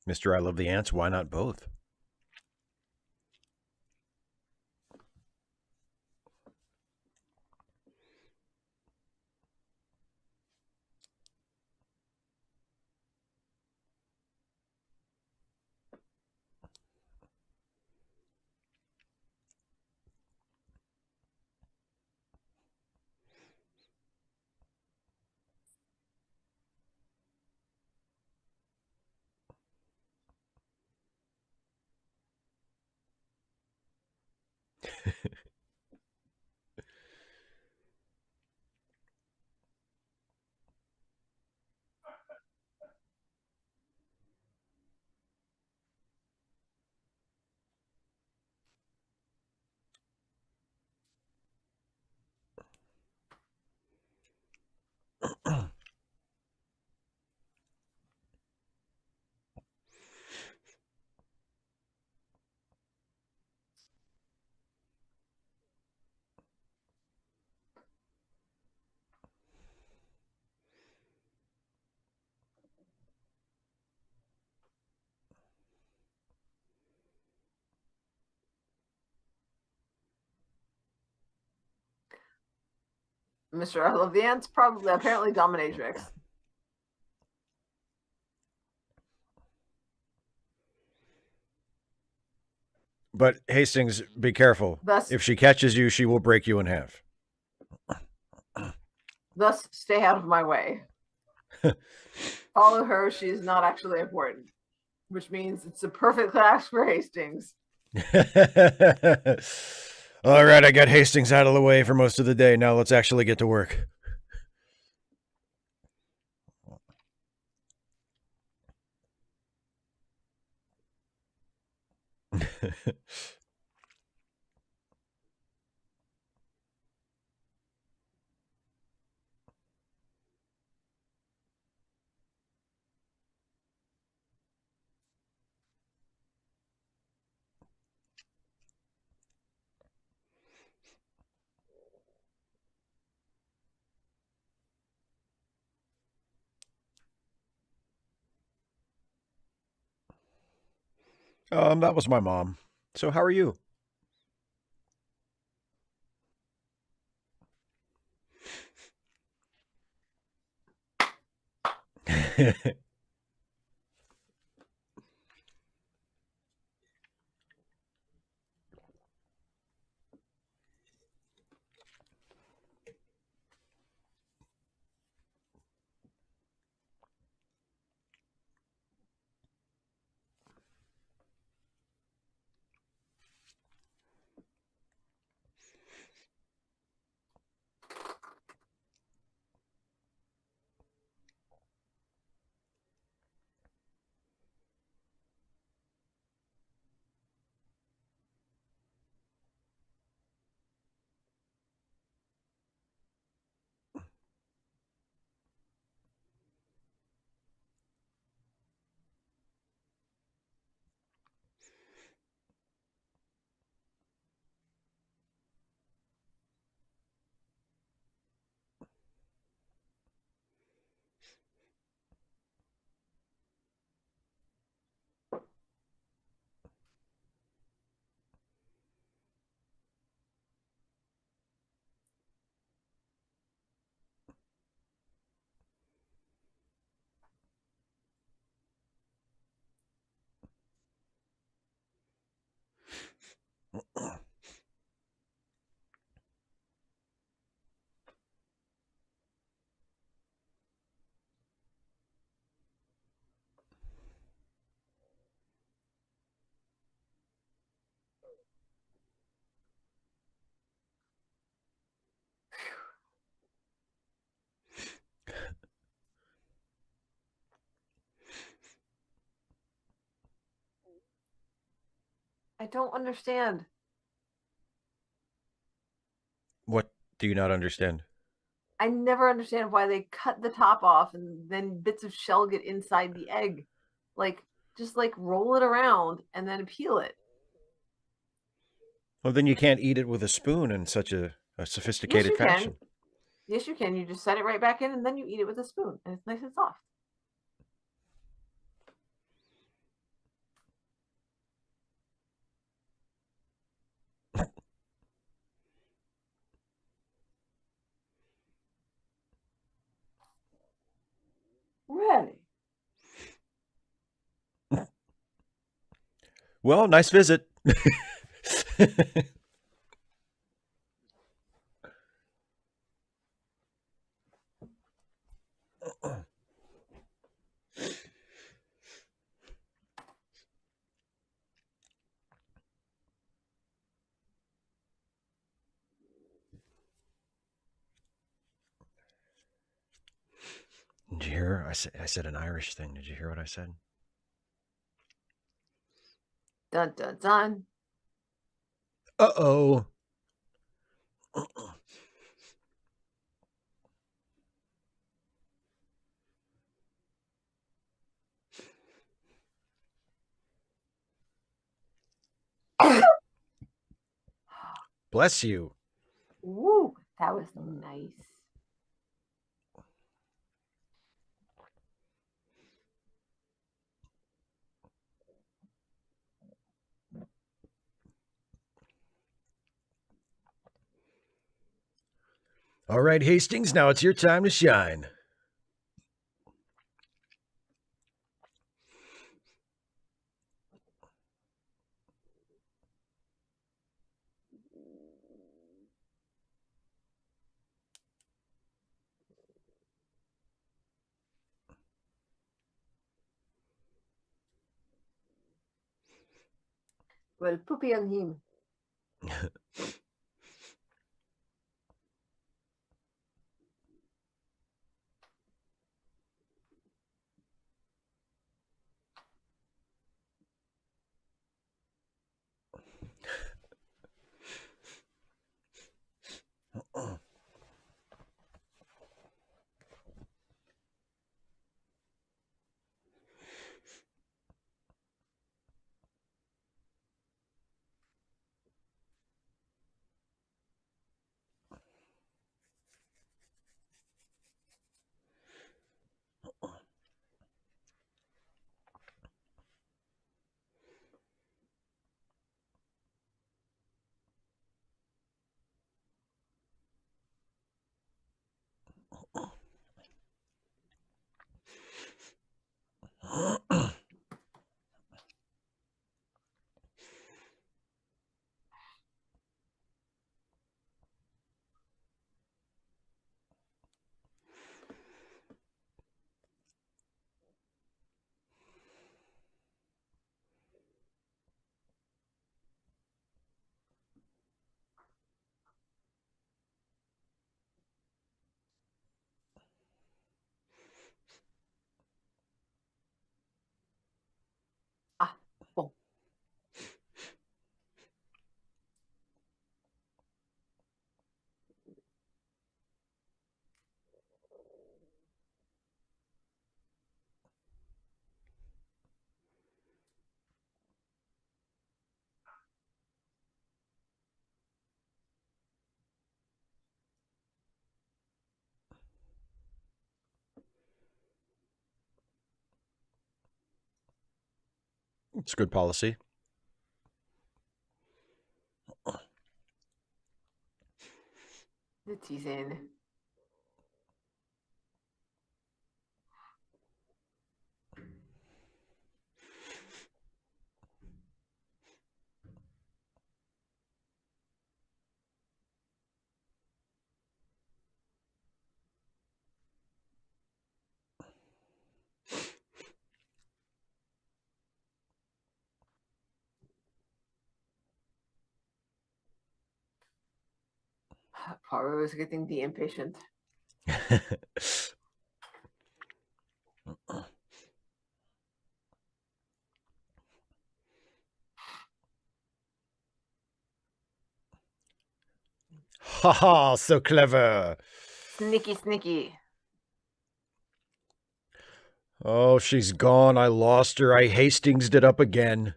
Mr. I love the ants. Why not both? Mr. I love the ants, probably apparently dominatrix. But Hastings, be careful. Thus, If she catches you, she will break you in half. thus, stay out of my way. Follow her. She's not actually important, which means it's a perfect class for Hastings. All right, I got Hastings out of the way for most of the day. Now let's actually get to work. That was my mom. So how are you? don't understand. What do you not understand? I never understand why they cut the top off and then bits of shell get inside the egg. Like, just like roll it around and then peel it. Well, then you can't eat it with a spoon in such a Yes, sophisticated you can. fashion. Yes, you can. You just set it right back in and then you eat it with a spoon, and it's nice and soft. Really? Well, nice visit. Did you hear? I said an Irish thing. Did you hear what I said? Dun dun dun. Uh-oh. Bless you. Woo, that was nice. All right, Hastings, now it's your time to shine. Well, poopy on him. Ah, bon. It's good policy. The teasing. Poirot is getting the impatient. Ha ha, so clever. Sneaky, sneaky. Oh, she's gone. I lost her. I Hastings'd it up again.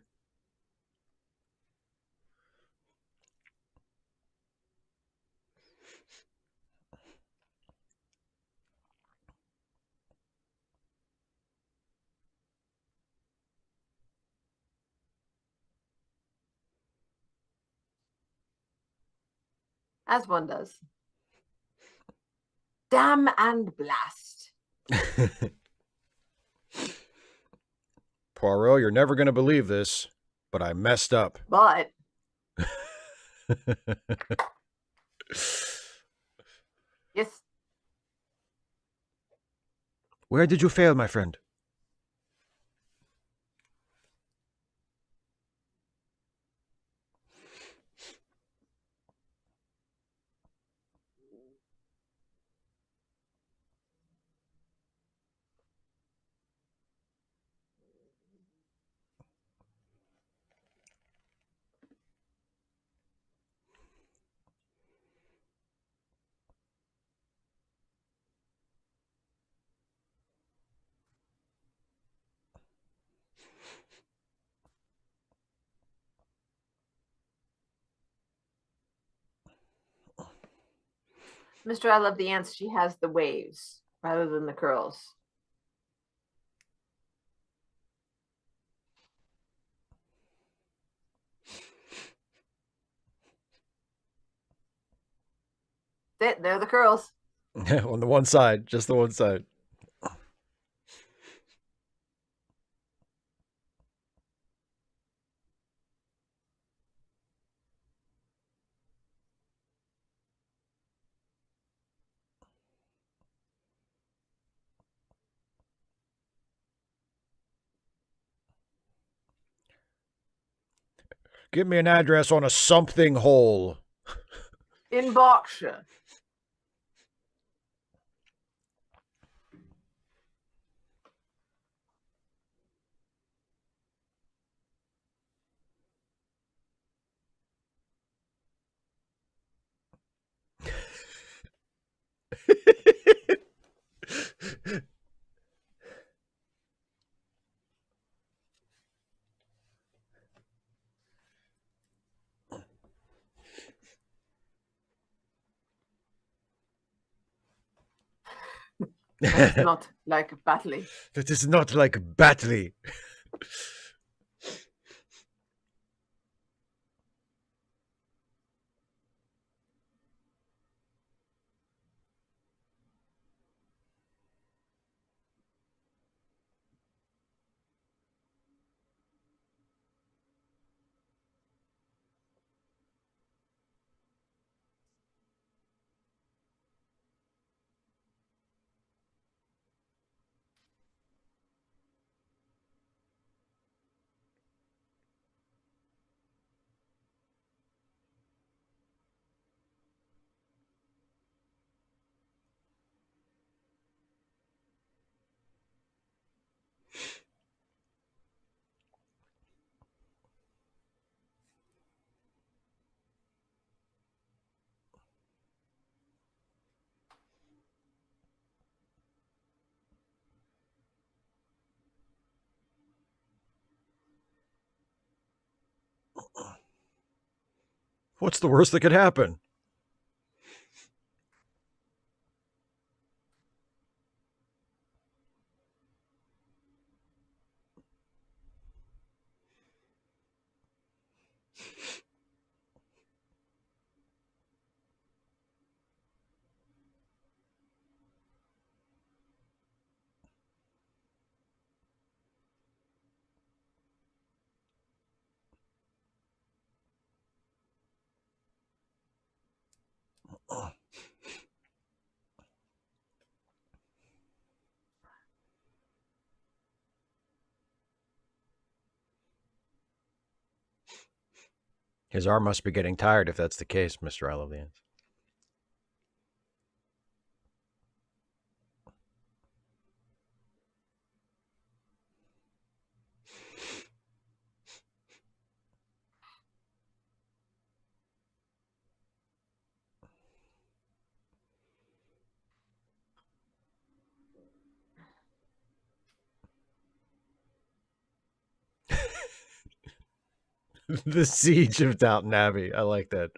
As one does. Damn and blast. Poirot, you're never going to believe this, but I messed up. But yes. Where did you fail, my friend? Mr. I Love the Ants, she has the waves rather than the curls. They're the curls. On the one side, just the one side. Give me an address on a something hole. In Berkshire. That is not like Batley. That is not like Batley. What's the worst that could happen? His arm must be getting tired if that's the case, Mr. I Love the Ants. The Siege of Downton Abbey. I like that.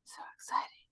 So exciting.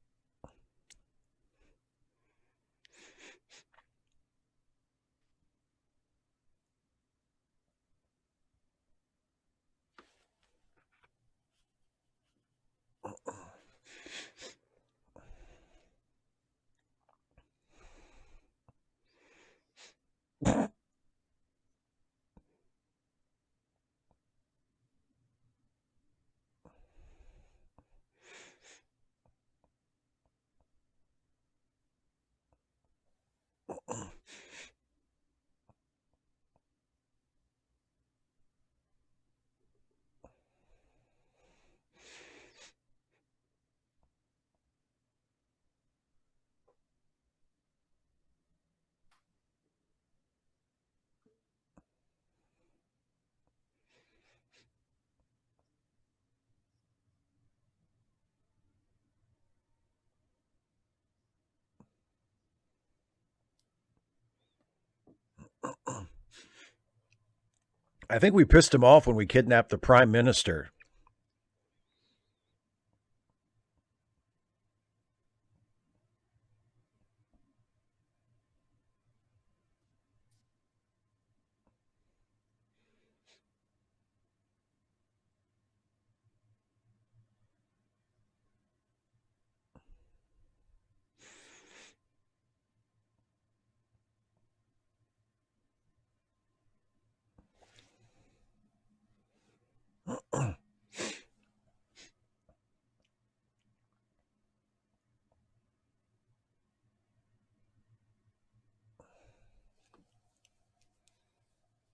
I think we pissed him off when we kidnapped the prime minister.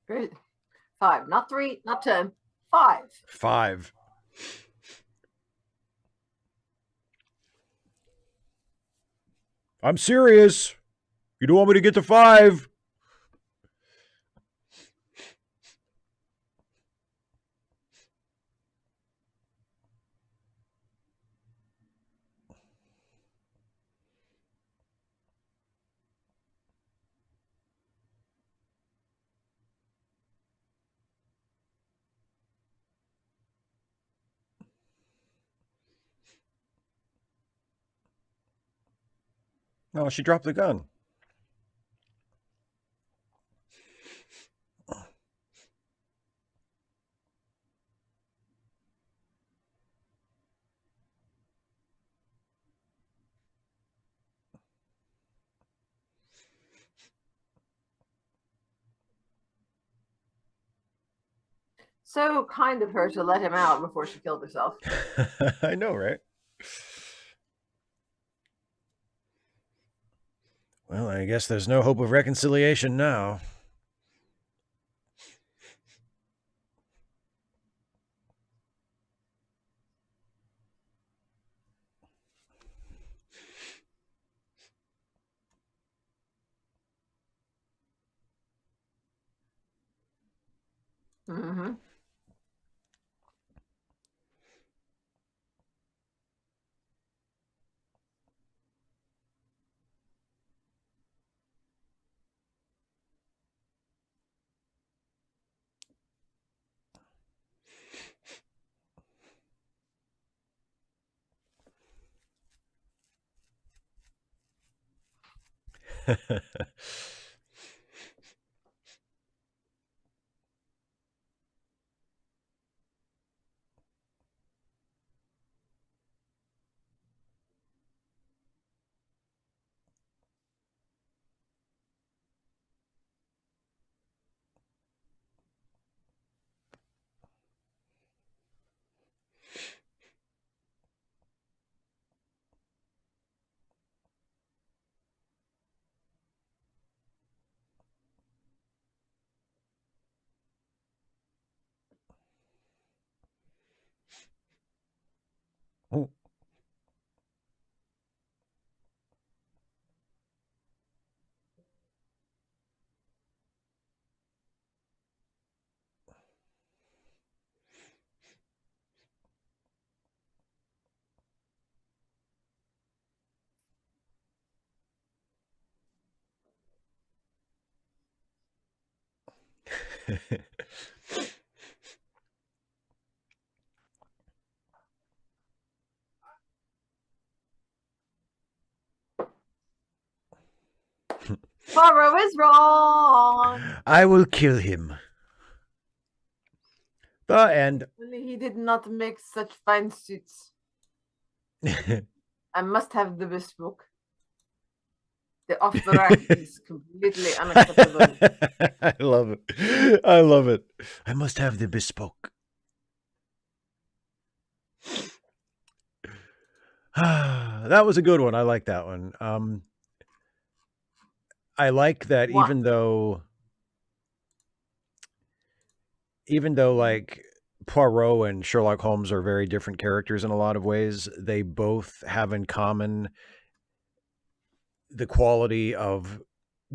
Great. 5, not 3, not 10, 5. 5. I'm serious. You don't want me to get to 5? No, she dropped the gun. So kind of her to let him out before she killed herself. I know, right? Well, I guess there's no hope of reconciliation now. Mm-hmm. Poirot is wrong. I will kill him. The end. He did not make such fine suits. I must have the bespoke. The off the rack is completely unacceptable. I love it. I love it. I must have the bespoke. That was a good one. I like that one. I like that even though like Poirot and Sherlock Holmes are very different characters in a lot of ways, they both have in common the quality of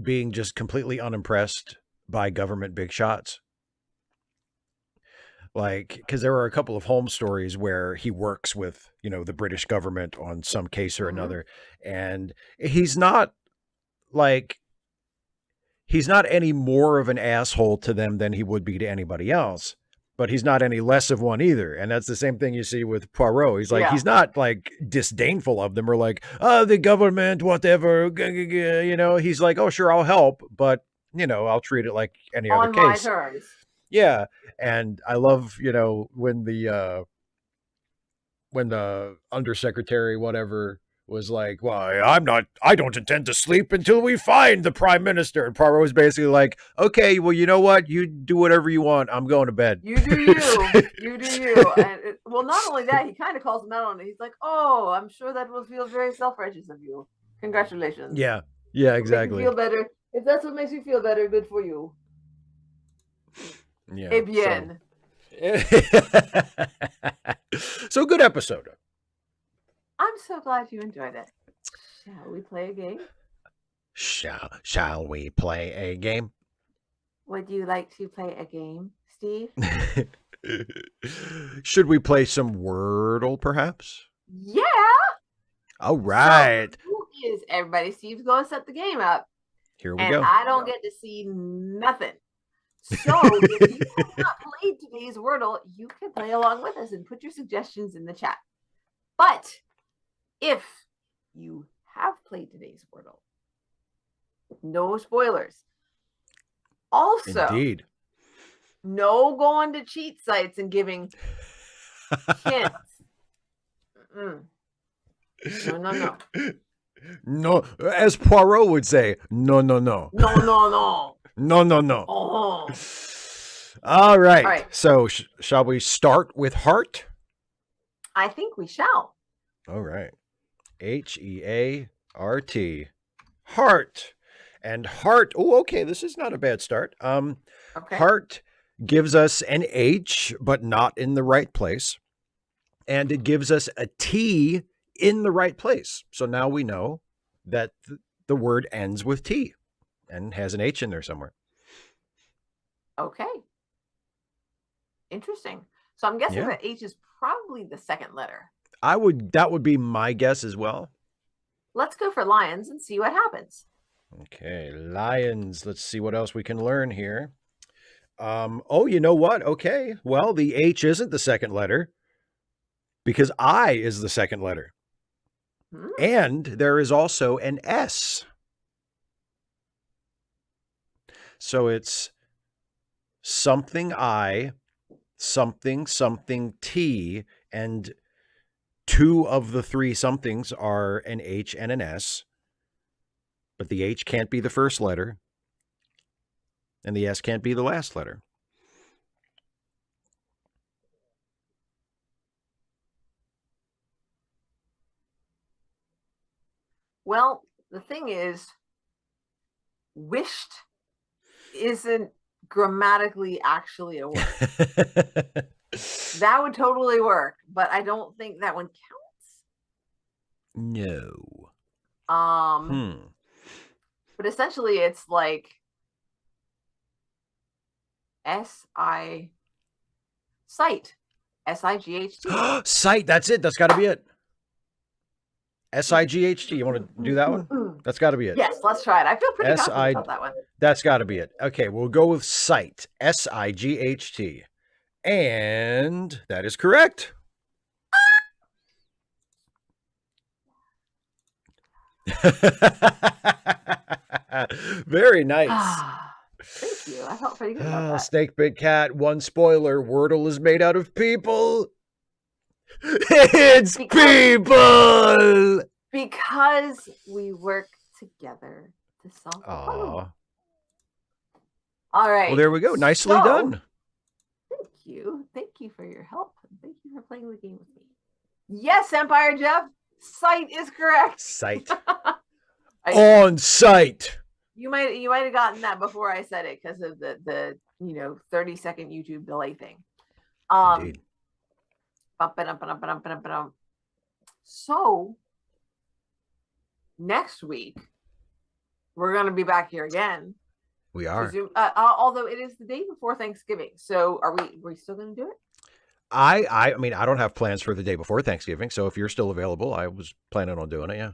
being just completely unimpressed by government big shots. Like, because there are a couple of Holmes stories where he works with, the British government on some case or another, and he's not any more of an asshole to them than he would be to anybody else, but he's not any less of one either. And that's the same thing you see with Poirot. He's like, he's not like disdainful of them or like, oh, the government, whatever, he's like, oh, sure, I'll help, but I'll treat it like any other case. On my terms. Yeah. And I love, when the undersecretary, whatever, was like, well, I don't intend to sleep until we find the prime minister. And Poirot was basically like, okay, well, you know what? You do whatever you want. I'm going to bed. You do you. You do you. And well, not only that, he kind of calls him out on it. He's like, oh, I'm sure that will feel very self-righteous of you. Congratulations. Yeah. Yeah, exactly. Feel better. If that's what makes you feel better, good for you. Yeah. Eh bien. So good episode. I'm so glad you enjoyed it. Shall we play a game? Shall we play a game? Would you like to play a game, Steve? Should we play some Wordle, perhaps? Yeah. All right. So, who is everybody? Steve's going to set the game up. Here we go. I don't get to see nothing. So if you have not played today's Wordle, you can play along with us and put your suggestions in the chat. But if you have played today's Wordle, no spoilers. Also, indeed, no going to cheat sites and giving hints. No. No, as Poirot would say, no. No. No. Oh. All right. So shall we start with heart? I think we shall. All right. Heart. Heart. And heart. Oh, okay. This is not a bad start. Okay. Heart gives us an H, but not in the right place. And it gives us a T in the right place. So now we know that the word ends with T and has an H in there somewhere. Okay. Interesting. So I'm guessing that H is probably the second letter. That would be my guess as well. Let's go for lions and see what happens. Okay, lions. Let's see what else we can learn here. Oh, you know what? Okay. Well, the H isn't the second letter because I is the second letter. And there is also an S. So it's something I, something T, and two of the three somethings are an H and an S. But the H can't be the first letter. And the S can't be the last letter. Well, the thing is, wished isn't grammatically actually a word. That would totally work, but I don't think that one counts. No. But essentially it's like sight. Sight. Sight, that's it. That's got to be it. S-I-G-H-T. You want to do that one? That's got to be it. Yes, let's try it. I feel pretty confident about that one. That's got to be it. Okay, we'll go with sight. S-I-G-H-T. And that is correct. Very nice. Thank you. I felt pretty good about that. Snake Big Cat. One spoiler. Wordle is made out of people. It's people. Because we work together to solve the problem. All right. Well, there we go. Nicely done. Thank you. Thank you for your help. Thank you for playing the game with me. Yes, Empire Jeff. Sight is correct. Sight. On sight. You might have gotten that before I said it because of the 30-second YouTube delay thing. Indeed. So next week we're going to be back here again. We are. Although it is the day before Thanksgiving, so are we still going to do it? I mean, I don't have plans for the day before Thanksgiving, so if you're still available, I was planning on doing it. Yeah.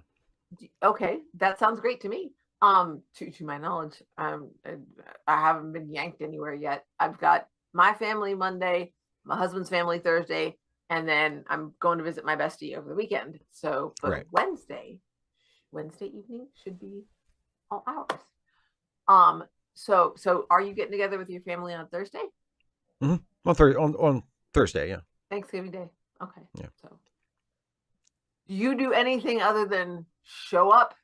Okay, that sounds great to me. To my knowledge, I haven't been yanked anywhere yet. I've got my family Monday, my husband's family Thursday, and then I'm going to visit my bestie over the weekend. So, but Wednesday evening should be all ours. So are you getting together with your family on Thursday? Mm-hmm. On Thursday, yeah. Thanksgiving Day. Okay. Yeah. So, do you do anything other than show up?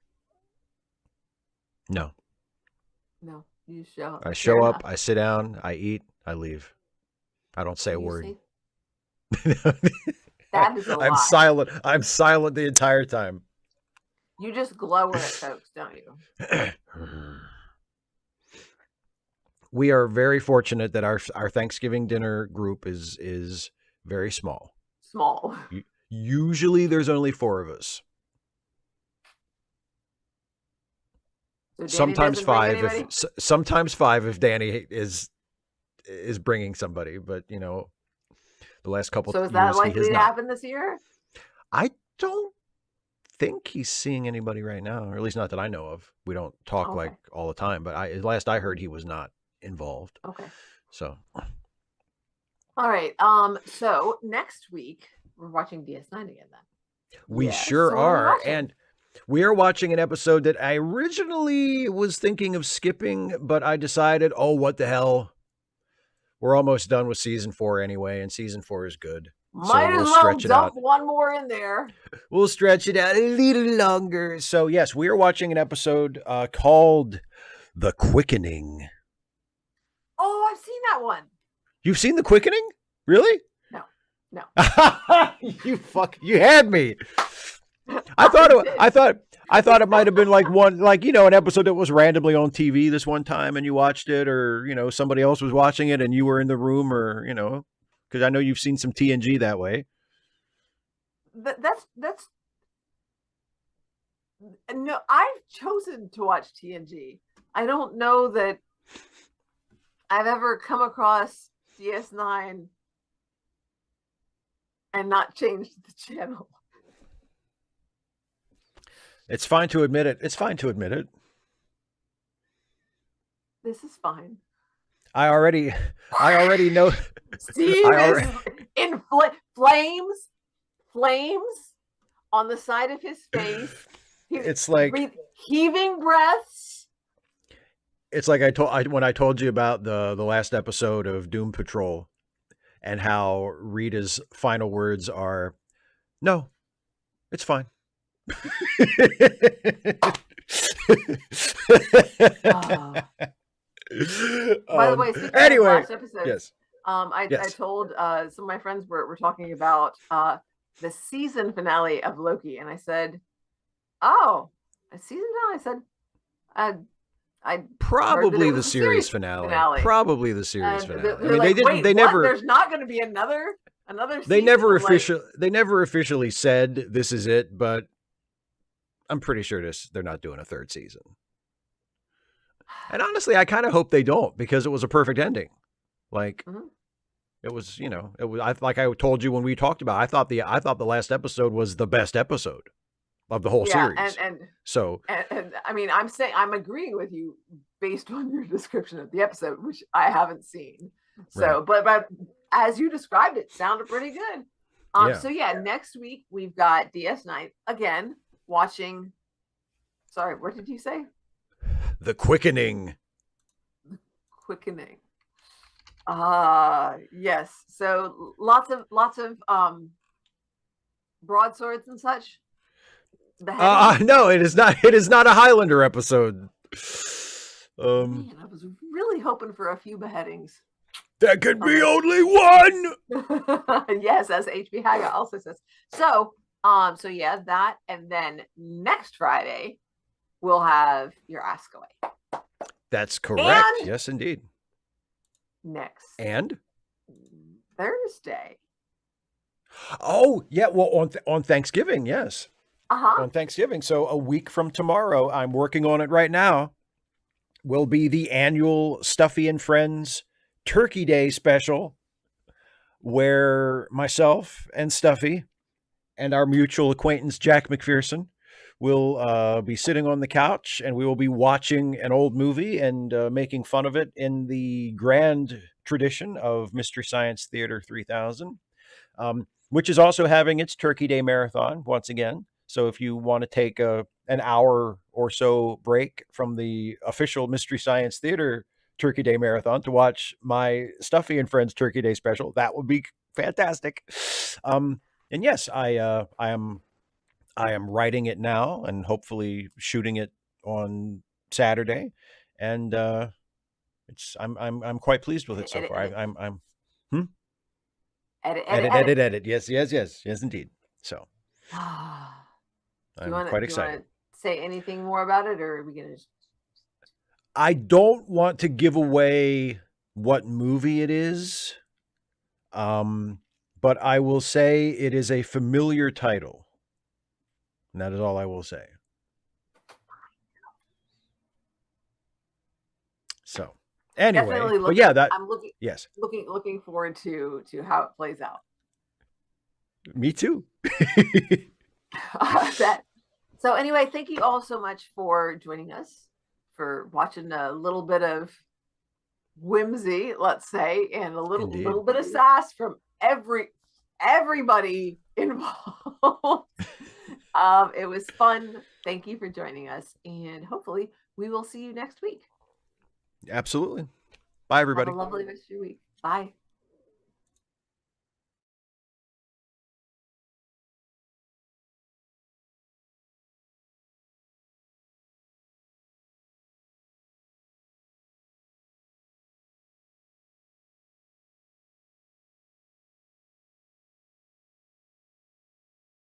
No. No, you show up. I show up, I sit down, I eat, I leave. I don't say a word. That is a lie. I'm silent. I'm silent the entire time. You just glower at folks, don't you? We are very fortunate that our Thanksgiving dinner group is very small. Small. Usually there's only 4 of us. So sometimes 5 sometimes 5 if Danny is bringing somebody, but the last couple so is years that likely to happen this year? I don't think he's seeing anybody right now, or at least not that I know of. We don't talk like all the time, but last I heard he was not involved. Okay. So all right. So next week we're watching DS9 again then. We sure are. And we are watching an episode that I originally was thinking of skipping, but I decided, what the hell? We're almost done with season 4 anyway, and season 4 is good. Might as well dump one more in there. We'll stretch it out a little longer. So, yes, we are watching an episode called The Quickening. Oh, I've seen that one. You've seen The Quickening? Really? No. You had me. I thought it might have been like an episode that was randomly on TV this one time and you watched it, or somebody else was watching it and you were in the room, or because I know you've seen some TNG that way. That's no, I've chosen to watch TNG. I don't know that I've ever come across DS9 and not changed the channel. It's fine to admit it. It's fine to admit it. This is fine. I already know. Steve is in flames on the side of his face. It's like heaving breaths. It's like when I told you about the last episode of Doom Patrol and how Rita's final words are, "No, it's fine." By the way, anyway, last episode, yes. I told some of my friends were talking about the season finale of Loki, and I said, "Oh, a season finale." I said, "I probably the series finale. Probably the series finale." I mean, like, they never. There's not going to be another. They never officially said this is it, but I'm pretty sure they're not doing a 3rd season. And honestly, I kind of hope they don't, because it was a perfect ending. Like, it was, like I told you when we talked about it, I thought the last episode was the best episode. of the whole Yeah, series. So and I mean, I'm agreeing with you based on your description of the episode, which I haven't seen. right. So, but as you described it, sounded pretty good. Yeah. So yeah, next week we've got DS9 again, watching. Sorry, what did you say? The Quickening. Quickening. Yes. So lots of broadswords and such. No, it is not. It is not a Highlander episode. Man, I was really hoping for a few beheadings. There can be only one. Yes, as HB Haga also says. So yeah, that, and then next Friday we'll have your Ask Away. That's correct. And yes, indeed. Next. And Thursday. Oh, yeah. Well, on Thanksgiving, yes. On Thanksgiving. So a week from tomorrow, I'm working on it right now, will be the annual Stuffy and Friends Turkey Day special, where myself and Stuffy and our mutual acquaintance, Jack McPherson, will be sitting on the couch, and we will be watching an old movie and making fun of it in the grand tradition of Mystery Science Theater 3000, which is also having its Turkey Day marathon once again. So if you want to take an hour or so break from the official Mystery Science Theater Turkey Day marathon to watch my Stuffy and Friends Turkey Day special, that would be fantastic. And yes, I am writing it now and hopefully shooting it on Saturday, and I'm quite pleased with it so far. I'm edit. Yes, indeed. So I'm quite excited. You want to say anything more about it, or are we gonna? I don't want to give away what movie it is, but I will say it is a familiar title. And that is all I will say. So anyway, but yeah, I'm looking forward to how it plays out. Me too. So anyway, thank you all so much for joining us, for watching a little bit of whimsy, let's say, and a little bit of sass from everybody involved. It was fun. Thank you for joining us, and hopefully we will see you next week. Absolutely. Bye, everybody. Have a lovely rest of your week. Bye.